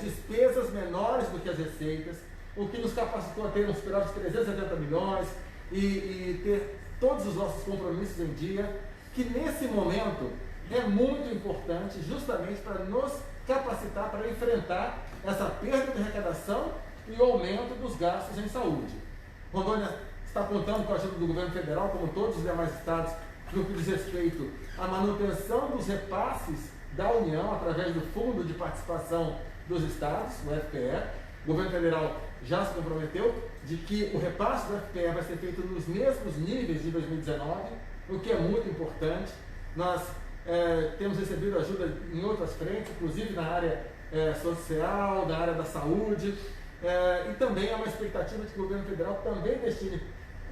despesas menores do que as receitas, o que nos capacitou a ter um superávit de 370 milhões e ter todos os nossos compromissos em dia, que nesse momento é muito importante justamente para nos capacitar para enfrentar essa perda de arrecadação e o aumento dos gastos em saúde. Rondônia está contando com a ajuda do governo federal, como todos os demais estados, no que diz respeito à manutenção dos repasses da União através do Fundo de Participação dos Estados, o FPE. O governo federal já se comprometeu de que o repasse do FPE vai ser feito nos mesmos níveis de 2019, o que é muito importante. Nós temos recebido ajuda em outras frentes, inclusive na área social, na área da saúde, e também há uma expectativa de que o governo federal também destine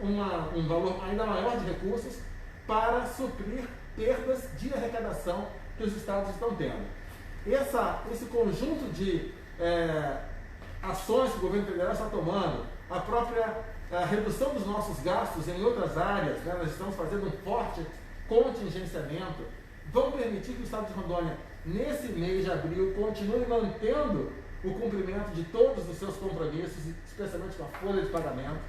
um valor ainda maior de recursos para suprir perdas de arrecadação que os estados estão tendo. Esse conjunto de ações que o governo federal está tomando, a própria redução dos nossos gastos em outras áreas, né, nós estamos fazendo um forte contingenciamento, vão permitir que o estado de Rondônia, nesse mês de abril, continue mantendo o cumprimento de todos os seus compromissos, especialmente com a folha de pagamento.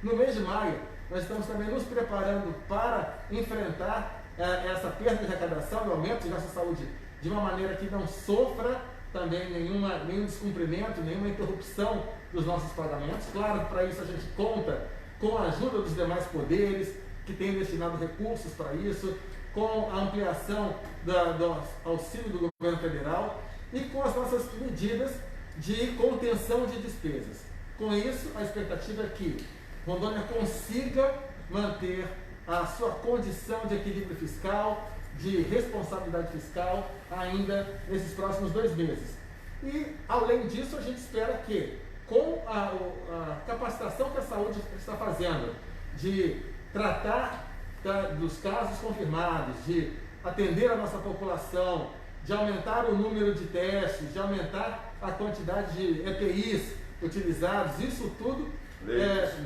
No mês de maio, nós estamos também nos preparando para enfrentar essa perda de arrecadação e aumento de gasto de saúde de uma maneira que não sofra também nenhum descumprimento, nenhuma interrupção dos nossos pagamentos. Claro que para isso a gente conta com a ajuda dos demais poderes, que têm destinado recursos para isso, com a ampliação do auxílio do governo federal e com as nossas medidas de contenção de despesas. Com isso, a expectativa é que Rondônia consiga manter a sua condição de equilíbrio fiscal, de responsabilidade fiscal, ainda nesses próximos 2 meses. E, além disso, a gente espera que, com a capacitação que a saúde está fazendo, de tratar dos casos confirmados, de atender a nossa população, de aumentar o número de testes, de aumentar a quantidade de EPIs utilizados, isso tudo,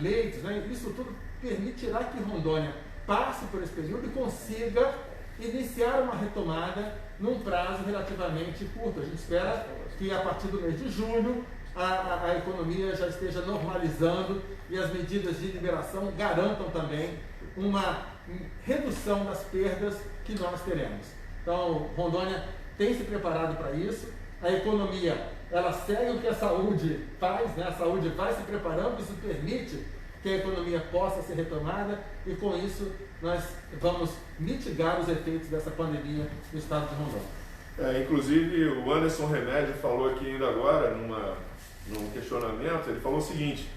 leitos, né? Isso tudo permitirá que Rondônia passe por esse período e consiga iniciar uma retomada num prazo relativamente curto. A gente espera que a partir do mês de julho a economia já esteja normalizando e as medidas de liberação garantam também uma redução das perdas que nós teremos. Então, Rondônia tem se preparado para isso. A economia, ela segue o que a saúde faz, né? A saúde vai se preparando, isso permite que a economia possa ser retomada e com isso nós vamos mitigar os efeitos dessa pandemia no estado de Rondônia. Inclusive o Anderson Remédio falou aqui ainda agora, num questionamento, ele falou o seguinte,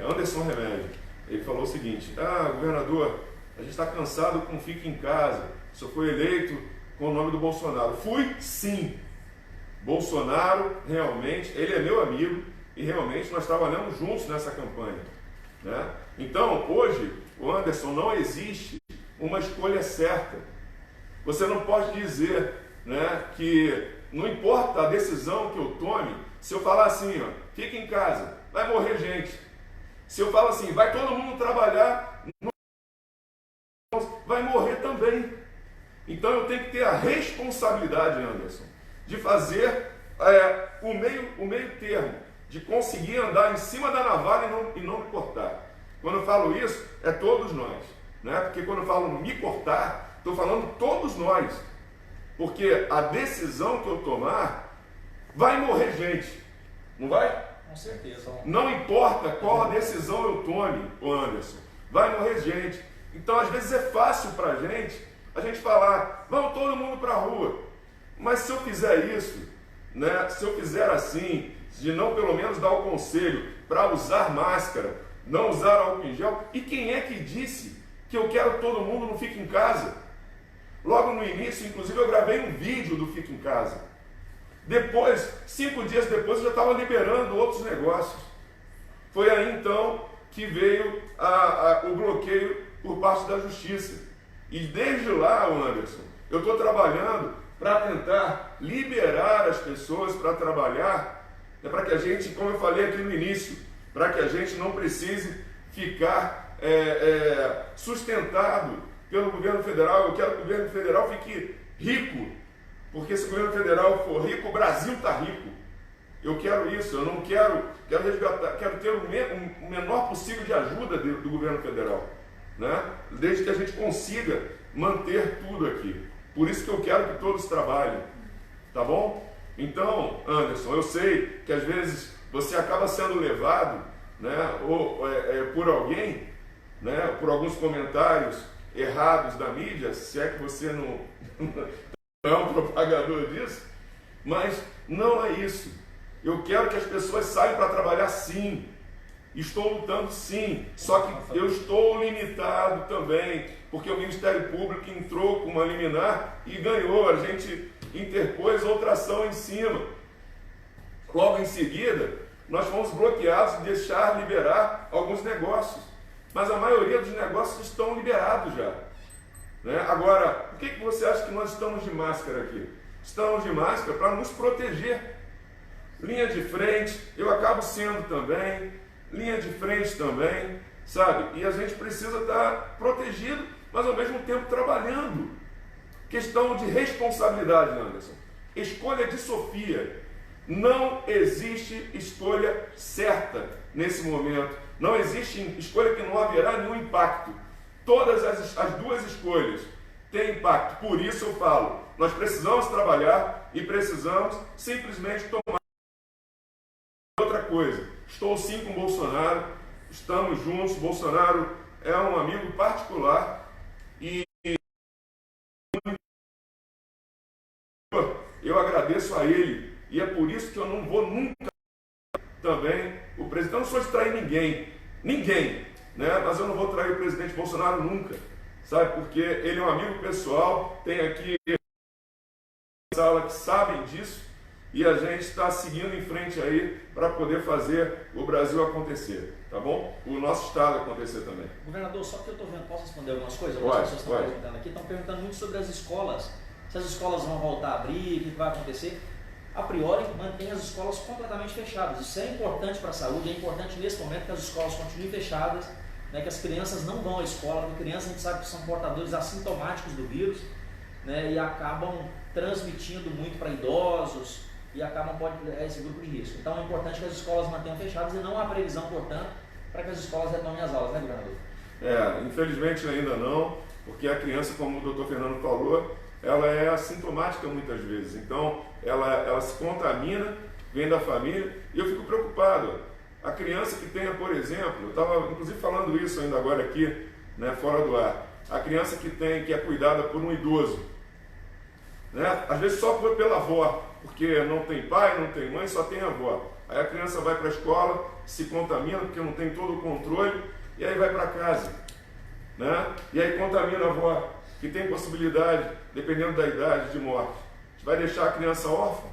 Anderson Remédio, ele falou o seguinte, governador, a gente está cansado com Fique em Casa, o senhor foi eleito com o nome do Bolsonaro. Fui sim, Bolsonaro realmente, ele é meu amigo e realmente nós trabalhamos juntos nessa campanha, né? Então hoje, o Anderson, não existe uma escolha certa. Você não pode dizer, né, que não importa a decisão que eu tome, se eu falar assim, fica em casa, vai morrer gente. Se eu falo assim, vai todo mundo trabalhar, vai morrer também. Então eu tenho que ter a responsabilidade, Anderson, de fazer o meio termo, de conseguir andar em cima da navalha e não me cortar. Quando eu falo isso, é todos nós, né? Porque quando eu falo me cortar, estou falando todos nós. Porque a decisão que eu tomar, vai morrer gente, não vai? Com certeza. Não importa qual a decisão eu tome, Anderson, vai morrer gente. Então, às vezes é fácil para a gente falar, vamos todo mundo para a rua. Mas se eu fizer isso, né, se eu fizer assim, de não pelo menos dar o conselho para usar máscara, não usar álcool em gel, e quem é que disse que eu quero todo mundo no Fique em Casa? Logo no início, inclusive, eu gravei um vídeo do Fique em Casa. Depois, 5 dias depois, eu já estava liberando outros negócios. Foi aí então que veio o bloqueio por parte da Justiça. E desde lá, Anderson, eu estou trabalhando para tentar liberar as pessoas para trabalhar, para que a gente, como eu falei aqui no início, para que a gente não precise ficar sustentado pelo governo federal. Eu quero que o governo federal fique rico, porque se o governo federal for rico, o Brasil está rico. Eu quero isso, eu não quero resgatar, quero ter o menor possível de ajuda do governo federal, né? Desde que a gente consiga manter tudo aqui. Por isso que eu quero que todos trabalhem, tá bom? Então, Anderson, eu sei que às vezes você acaba sendo levado, né, por alguém, né, por alguns comentários errados da mídia, se é que você não é um propagador disso, mas não é isso. Eu quero que as pessoas saiam para trabalhar sim. Estou lutando sim, só que eu estou limitado também, porque o Ministério Público entrou com uma liminar e ganhou. A gente interpôs outra ação em cima. Logo em seguida, nós fomos bloqueados de deixar liberar alguns negócios, mas a maioria dos negócios estão liberados já, né? Agora, por que você acha que nós estamos de máscara aqui? Estamos de máscara para nos proteger. Linha de frente, eu acabo sendo também, linha de frente também, sabe? E a gente precisa estar protegido, mas ao mesmo tempo trabalhando. Questão de responsabilidade, Anderson. Escolha de Sofia. Não existe escolha certa nesse momento. Não existe escolha que não haverá nenhum impacto. Todas as duas escolhas têm impacto. Por isso eu falo, nós precisamos trabalhar e precisamos simplesmente tomar outra coisa. Estou sim com o Bolsonaro, estamos juntos. Bolsonaro é um amigo particular e eu agradeço a ele. E é por isso que eu não vou nunca também o presidente. Eu não sou de trair ninguém, né? Mas eu não vou trair o presidente Bolsonaro nunca, sabe? Porque ele é um amigo pessoal, tem aqui na sala que sabem disso, e a gente está seguindo em frente aí para poder fazer o Brasil acontecer, tá bom? O nosso estado acontecer também. Governador, só que eu estou vendo, posso responder algumas coisas? Pode, pessoas estão perguntando aqui, estão perguntando muito sobre as escolas, se as escolas vão voltar a abrir, o que vai acontecer. A priori, mantém as escolas completamente fechadas. Isso é importante para a saúde, é importante nesse momento que as escolas continuem fechadas, né, que as crianças não vão à escola, porque crianças a gente sabe que são portadores assintomáticos do vírus, né, e acabam transmitindo muito para idosos e acabam pode esse grupo de risco. Então é importante que as escolas mantenham fechadas e não há previsão, portanto, para que as escolas retomem as aulas, né, governador? Infelizmente ainda não, porque a criança, como o doutor Fernando falou, ela é assintomática muitas vezes, então ela se contamina, vem da família, e eu fico preocupado. A criança que tenha, por exemplo, eu estava inclusive falando isso ainda agora aqui, né, fora do ar, a criança que é cuidada por um idoso, né, às vezes só pela avó, porque não tem pai, não tem mãe, só tem avó. Aí a criança vai para a escola, se contamina porque não tem todo o controle, e aí vai para casa, né, e aí contamina a avó, que tem possibilidade, dependendo da idade, de morte. A gente vai deixar a criança órfã?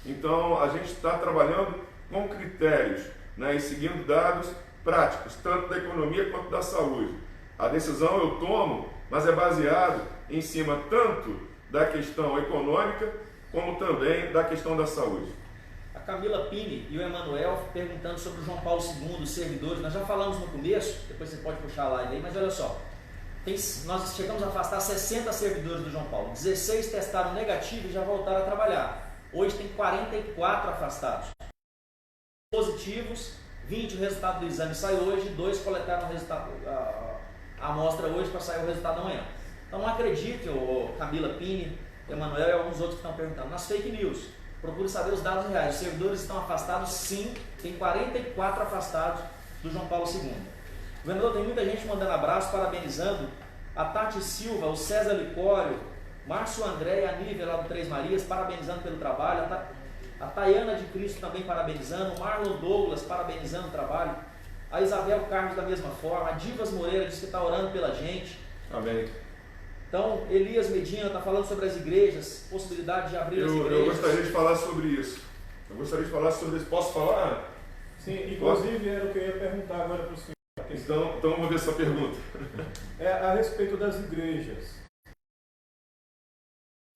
Então a gente está trabalhando com critérios, né, e seguindo dados práticos, tanto da economia quanto da saúde. A decisão eu tomo, mas é baseado em cima tanto da questão econômica, como também da questão da saúde. A Camila Pini e o Emanuel perguntando sobre o João Paulo II, os servidores. Nós já falamos no começo, depois você pode puxar a live aí, mas olha só. Nós chegamos a afastar 60 servidores do João Paulo, 16 testaram negativo e já voltaram a trabalhar. Hoje tem 44 afastados. Positivos, 20 o resultado do exame sai hoje, 2 coletaram o resultado, a amostra hoje para sair o resultado amanhã. Então acredite, Camila Pini, Emanuel e alguns outros que estão perguntando. Nas fake news, procure saber os dados reais. Os servidores estão afastados sim, tem 44 afastados do João Paulo II. Governador, tem muita gente mandando abraço, parabenizando. A Tati Silva, o César Licório, Márcio André e a Nívia lá do Três Marias, parabenizando pelo trabalho. A Tayana de Cristo também parabenizando. O Marlon Douglas parabenizando o trabalho. A Isabel Carlos da mesma forma. A Divas Moreira diz que está orando pela gente. Amém. Então, Elias Medina está falando sobre as igrejas, possibilidade de abrir as igrejas. Eu gostaria de falar sobre isso. Posso falar? Sim, inclusive era o que eu ia perguntar agora para o senhor. Então vamos ver essa pergunta. É a respeito das igrejas.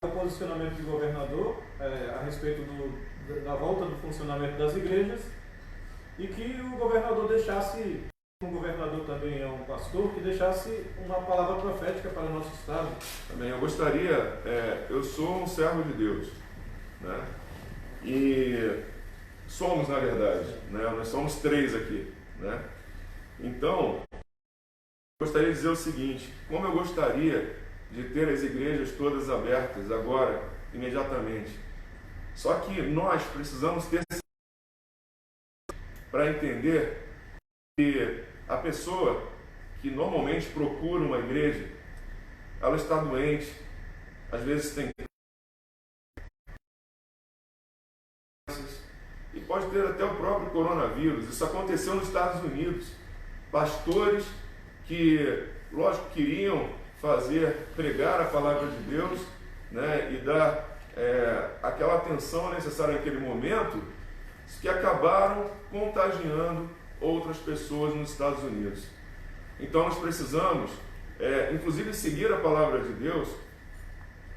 O posicionamento do governador a respeito da volta do funcionamento das igrejas e que o governador deixasse, o governador também é um pastor, que deixasse uma palavra profética para o nosso estado. Também eu gostaria, eu sou um servo de Deus, né? E somos, na verdade, né? Nós somos 3 aqui, né? Então, eu gostaria de dizer o seguinte: como eu gostaria de ter as igrejas todas abertas agora, imediatamente. Só que nós precisamos ter para entender que a pessoa que normalmente procura uma igreja, ela está doente, às vezes tem e pode ter até o próprio coronavírus. Isso aconteceu nos Estados Unidos. Pastores que, lógico, queriam pregar a palavra de Deus, né, e dar aquela atenção necessária naquele momento, que acabaram contagiando outras pessoas nos Estados Unidos. Então nós precisamos, inclusive, seguir a palavra de Deus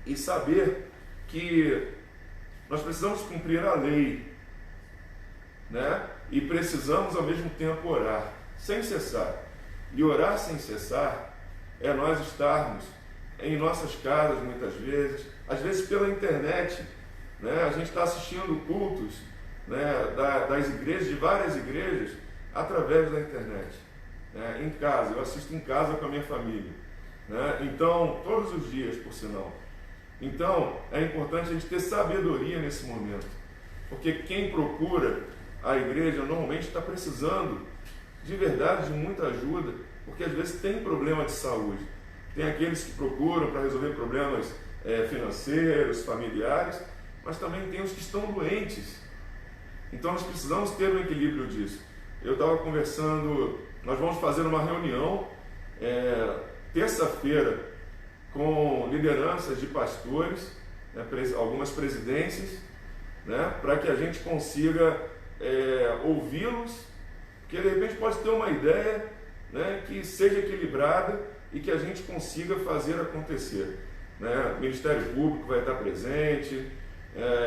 e saber que nós precisamos cumprir a lei, né? E precisamos ao mesmo tempo orar, sem cessar. E orar sem cessar é nós estarmos em nossas casas muitas vezes, às vezes pela internet, né? A gente está assistindo cultos, né, das igrejas, de várias igrejas, através da internet, né? Em casa, eu assisto em casa com a minha família, né? Então, todos os dias, por sinal. Então, é importante a gente ter sabedoria nesse momento, porque quem procura a igreja normalmente está precisando de verdade de muita ajuda, porque às vezes tem problema de saúde. Tem aqueles que procuram para resolver problemas financeiros, familiares, mas também tem os que estão doentes. Então nós precisamos ter um equilíbrio disso. Eu estava conversando, nós vamos fazer uma reunião terça-feira com lideranças de pastores, né, algumas presidências, né, para que a gente consiga ouvi-los, porque de repente pode ter uma ideia, né, que seja equilibrada e que a gente consiga fazer acontecer, né? O Ministério Público vai estar presente,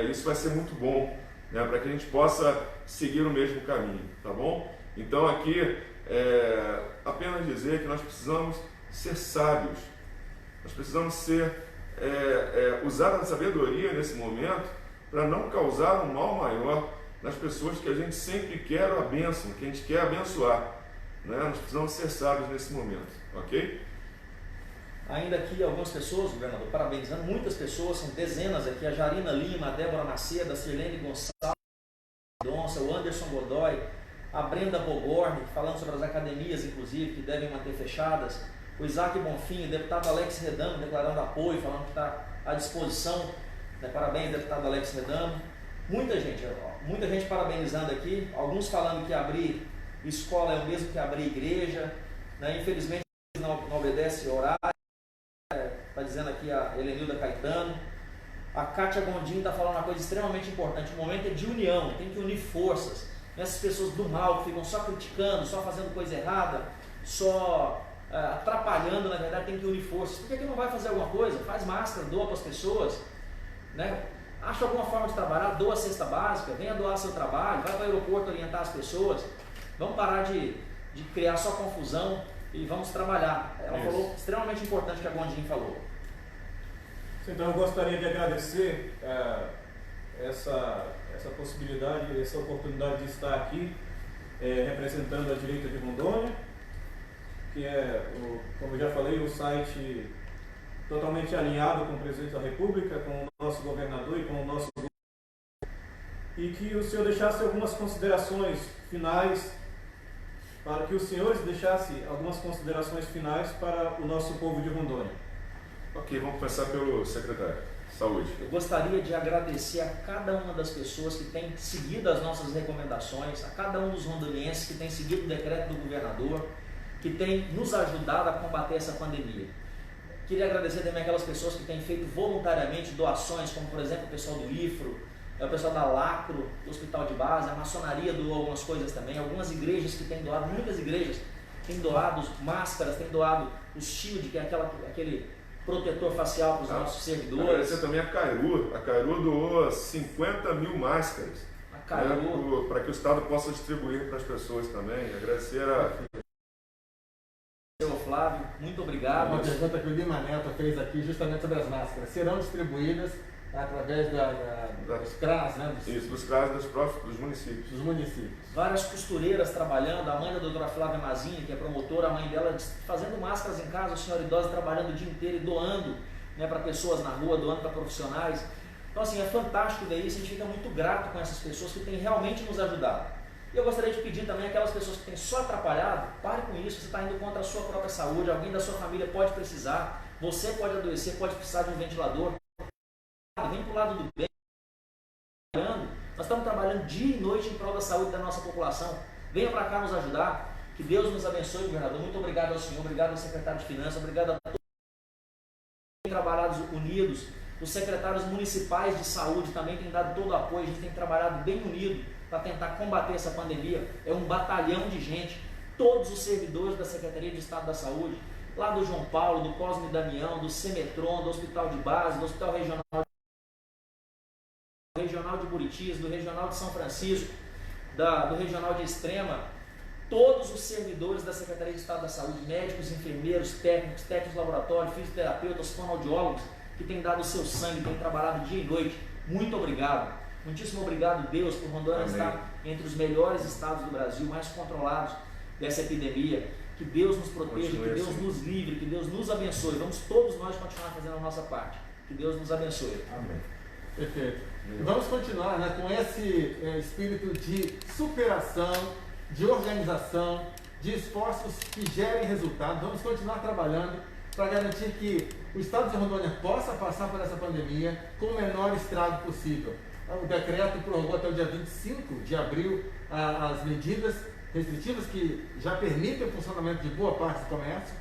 isso vai ser muito bom, né, para que a gente possa seguir o mesmo caminho, tá bom? Então aqui apenas dizer que nós precisamos ser sábios, nós precisamos usar a sabedoria nesse momento para não causar um mal maior nas pessoas que a gente sempre quer a bênção, que a gente quer abençoar, né? Nós precisamos ser sábios nesse momento, ok? Ainda aqui algumas pessoas, governador, parabenizando, muitas pessoas, são dezenas aqui, a Jarina Lima, a Débora Macedo, a Sirlene Gonçalves, o Anderson Godoy, a Brenda Bogorni, falando sobre as academias, inclusive, que devem manter fechadas, o Isaac Bonfim, o deputado Alex Redamo, declarando apoio, falando que está à disposição, né? Parabéns, deputado Alex Redamo. Muita gente parabenizando aqui, alguns falando que abrir escola é o mesmo que abrir igreja, né? Infelizmente não obedece horário, está dizendo aqui a Helenilda Caetano. A Kátia Gondim está falando uma coisa extremamente importante: o momento é de união, tem que unir forças. Essas pessoas do mal que ficam só criticando, só fazendo coisa errada, só atrapalhando, na verdade tem que unir forças. Por que não vai fazer alguma coisa? Faz máscara, doa para as pessoas, né? Acha alguma forma de trabalhar, doa a cesta básica, venha doar seu trabalho, vai para o aeroporto orientar as pessoas. Vamos parar de criar só confusão e vamos trabalhar. Ela falou extremamente importante que a Gondim falou. Então eu gostaria de agradecer essa possibilidade, essa oportunidade de estar aqui representando a direita de Rondônia, que como eu já falei, o site totalmente alinhado com o presidente da República, com o nosso governador e com o nosso grupo, e que o senhor deixasse algumas considerações finais, para que os senhores deixassem algumas considerações finais para o nosso povo de Rondônia. Ok, vamos começar pelo secretário de Saúde. Eu gostaria de agradecer a cada uma das pessoas que tem seguido as nossas recomendações, a cada um dos rondonienses que tem seguido o decreto do governador, que tem nos ajudado a combater essa pandemia. Queria agradecer também aquelas pessoas que têm feito voluntariamente doações, como por exemplo o pessoal do IFRO, o pessoal da Lacro, do Hospital de Base, a maçonaria doou algumas coisas também, algumas igrejas que têm doado, muitas igrejas têm doado máscaras, têm doado o shield, que é aquele protetor facial para os nossos servidores. Agradecer também a Cairu doou 50 mil máscaras, para que o Estado possa distribuir para as pessoas também. Agradecer a Flávio, muito obrigado. Uma pergunta que o Lima Neto fez aqui justamente sobre as máscaras. Serão distribuídas através dos CRAS, né? Dos CRAS dos municípios. Dos municípios. Várias costureiras trabalhando, a mãe da doutora Flávia Mazini, que é promotora, a mãe dela fazendo máscaras em casa, o senhor idosa trabalhando o dia inteiro e doando, né, para pessoas na rua, doando para profissionais. Então assim, é fantástico ver isso, a gente fica muito grato com essas pessoas que têm realmente nos ajudado. E eu gostaria de pedir também aquelas pessoas que têm só atrapalhado, pare com isso, você está indo contra a sua própria saúde, alguém da sua família pode precisar, você pode adoecer, pode precisar de um ventilador. Vem para o lado do bem. Nós estamos trabalhando dia e noite em prol da saúde da nossa população. Venha para cá nos ajudar. Que Deus nos abençoe, governador. Muito obrigado ao senhor, obrigado ao secretário de Finanças, obrigado a todos que têm trabalhado unidos. Os secretários municipais de saúde também têm dado todo o apoio. A gente tem trabalhado bem unido para tentar combater essa pandemia. É um batalhão de gente. Todos os servidores da Secretaria de Estado da Saúde, lá do João Paulo, do Cosme Damião, do Semetron, do Hospital de Base, do Hospital Regional de Buritis, do Regional de São Francisco, do Regional de Extrema, todos os servidores da Secretaria de Estado da Saúde, médicos, enfermeiros, técnicos de laboratório, fisioterapeutas, fonoaudiólogos, que têm dado o seu sangue, têm trabalhado dia e noite. Muito obrigado. Muitíssimo obrigado, Deus, por Rondônia estar entre os melhores estados do Brasil, mais controlados dessa epidemia. Que Deus nos proteja, que Deus nos livre, que Deus nos abençoe. Vamos todos nós continuar fazendo a nossa parte. Que Deus nos abençoe. Amém. Perfeito. Vamos continuar, né, com esse espírito de superação, de organização, de esforços que gerem resultado. Vamos continuar trabalhando para garantir que o Estado de Rondônia possa passar por essa pandemia com o menor estrago possível. O decreto prorrogou até o dia 25 de abril as medidas restritivas que já permitem o funcionamento de boa parte do comércio.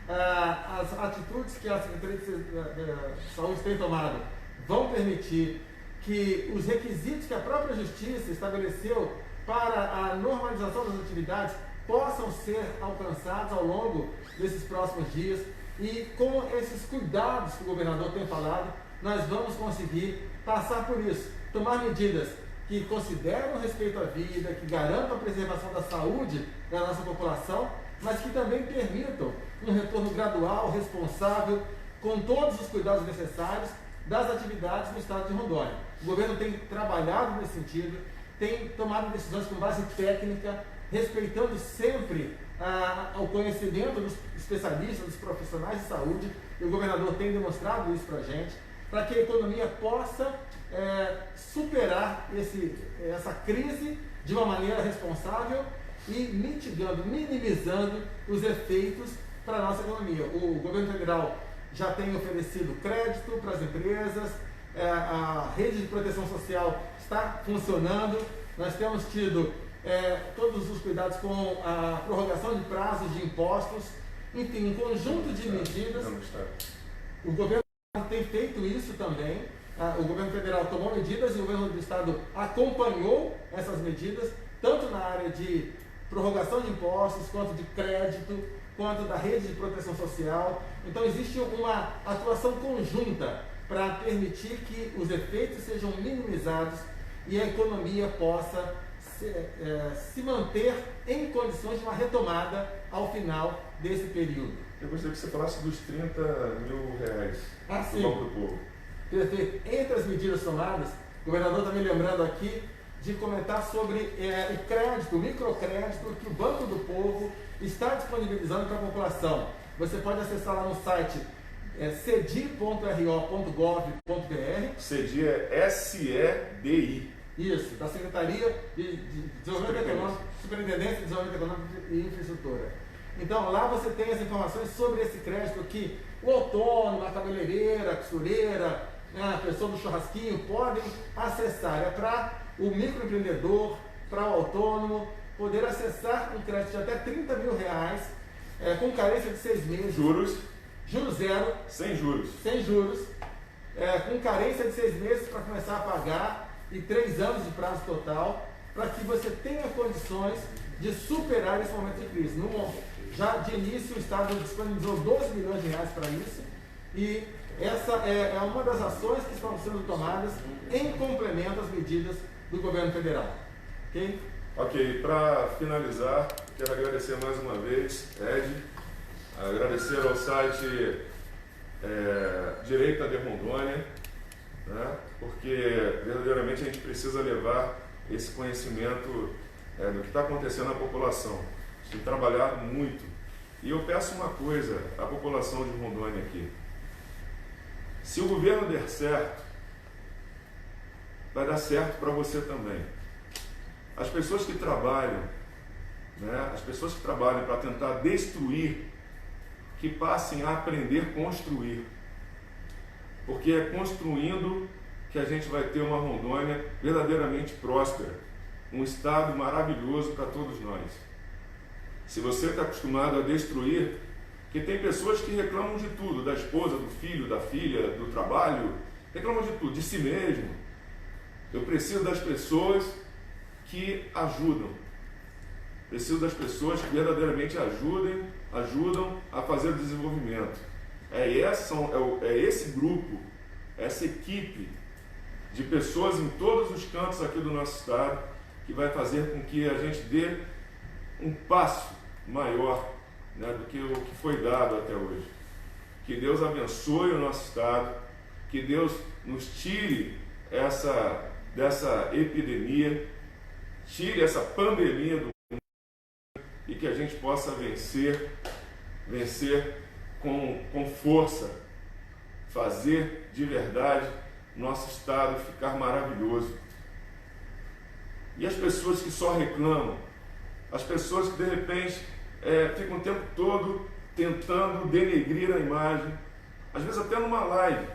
As atitudes que a Secretaria de Saúde tem tomado vão permitir que os requisitos que a própria Justiça estabeleceu para a normalização das atividades possam ser alcançados ao longo desses próximos dias, e com esses cuidados que o governador tem falado, nós vamos conseguir passar por isso, tomar medidas que consideram o respeito à vida, que garantam a preservação da saúde da nossa população, mas que também permitam um retorno gradual, responsável, com todos os cuidados necessários das atividades no estado de Rondônia. O governo tem trabalhado nesse sentido, tem tomado decisões com base técnica, respeitando sempre o conhecimento dos especialistas, dos profissionais de saúde, e o governador tem demonstrado isso para a gente, para que a economia possa superar essa crise de uma maneira responsável e mitigando, minimizando os efeitos para a nossa economia. O governo federal já tem oferecido crédito para as empresas, a rede de proteção social está funcionando, nós temos tido todos os cuidados com a prorrogação de prazos de impostos, enfim, um conjunto de medidas. O governo tem feito isso também, o governo federal tomou medidas e o governo do estado acompanhou essas medidas, tanto na área de prorrogação de impostos, quanto de crédito, quanto da rede de proteção social. Então existe uma atuação conjunta para permitir que os efeitos sejam minimizados e a economia possa se manter em condições de uma retomada ao final desse período. Eu gostaria que você falasse dos 30 mil reais do Banco do Povo. Perfeito. Entre as medidas tomadas, o governador está me lembrando aqui de comentar sobre o crédito, o microcrédito que o Banco do Povo está disponibilizando para a população. Você pode acessar lá no site cedi.ro.gov.br. CEDI é S-E-D-I. Isso, da Secretaria de Desenvolvimento Econômico, Superintendência de Desenvolvimento Econômico e Infraestrutura. Então, lá você tem as informações sobre esse crédito que o autônomo, a cabeleireira, a costureira, a pessoa do churrasquinho podem acessar. É para o microempreendedor, para o autônomo, poder acessar um crédito de até 30 mil reais, com carência de 6 meses. Juros juros zero, Sem juros. sem juros, com carência de 6 meses para começar a pagar e 3 anos de prazo total, para que você tenha condições de superar esse momento de crise. Já de início, o Estado disponibilizou 12 milhões de reais para isso, e essa é uma das ações que estão sendo tomadas em complemento às medidas do governo federal. Ok? Ok, para finalizar, quero agradecer mais uma vez, Ed, agradecer ao site Direita de Rondônia, né, porque verdadeiramente a gente precisa levar esse conhecimento do que está acontecendo na população. A gente tem trabalhado muito. E eu peço uma coisa à população de Rondônia aqui. Se o governo der certo, vai dar certo para você também. As pessoas que trabalham, né, as pessoas que trabalham para tentar destruir, que passem a aprender a construir. Porque é construindo que a gente vai ter uma Rondônia verdadeiramente próspera, um estado maravilhoso para todos nós. Se você está acostumado a destruir, que tem pessoas que reclamam de tudo, da esposa, do filho, da filha, do trabalho, reclamam de tudo, de si mesmo. Eu preciso das pessoas que ajudam. Preciso das pessoas que verdadeiramente ajudam a fazer o desenvolvimento. É esse grupo, essa equipe de pessoas em todos os cantos aqui do nosso estado que vai fazer com que a gente dê um passo maior, né, do que o que foi dado até hoje. Que Deus abençoe o nosso estado, que Deus nos tire dessa epidemia, tire essa pandemia do mundo e que a gente possa vencer com força, fazer de verdade nosso estado ficar maravilhoso. E as pessoas que só reclamam, as pessoas que de repente ficam o tempo todo tentando denegrir a imagem, às vezes até numa live,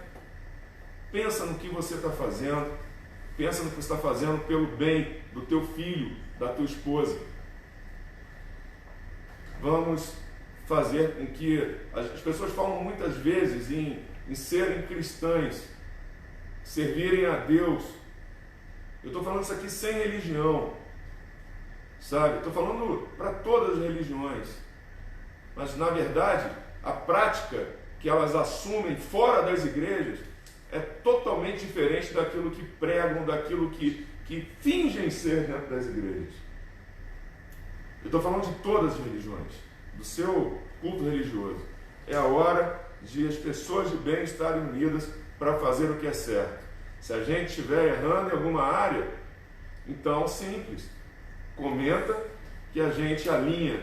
pensa no que você está fazendo, pensa no que você está fazendo pelo bem do teu filho, da tua esposa. Vamos fazer com que as pessoas falam muitas vezes em serem cristãs, servirem a Deus. Eu estou falando isso aqui sem religião, sabe? Estou falando para todas as religiões, mas na verdade a prática que elas assumem fora das igrejas é totalmente diferente daquilo que pregam, daquilo que fingem ser dentro das igrejas. Eu estou falando de todas as religiões, do seu culto religioso. É a hora de as pessoas de bem estarem unidas para fazer o que é certo. Se a gente estiver errando em alguma área, então simples, comenta que a gente alinha.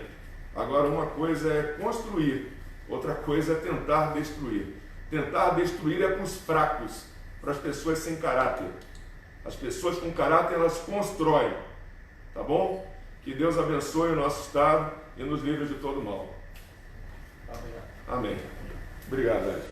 Agora, uma coisa é construir, outra coisa é tentar destruir. Tentar destruir é para os fracos, para as pessoas sem caráter. As pessoas com caráter, elas constroem, tá bom? Que Deus abençoe o nosso estado e nos livre de todo mal. Amém. Obrigado, Ed.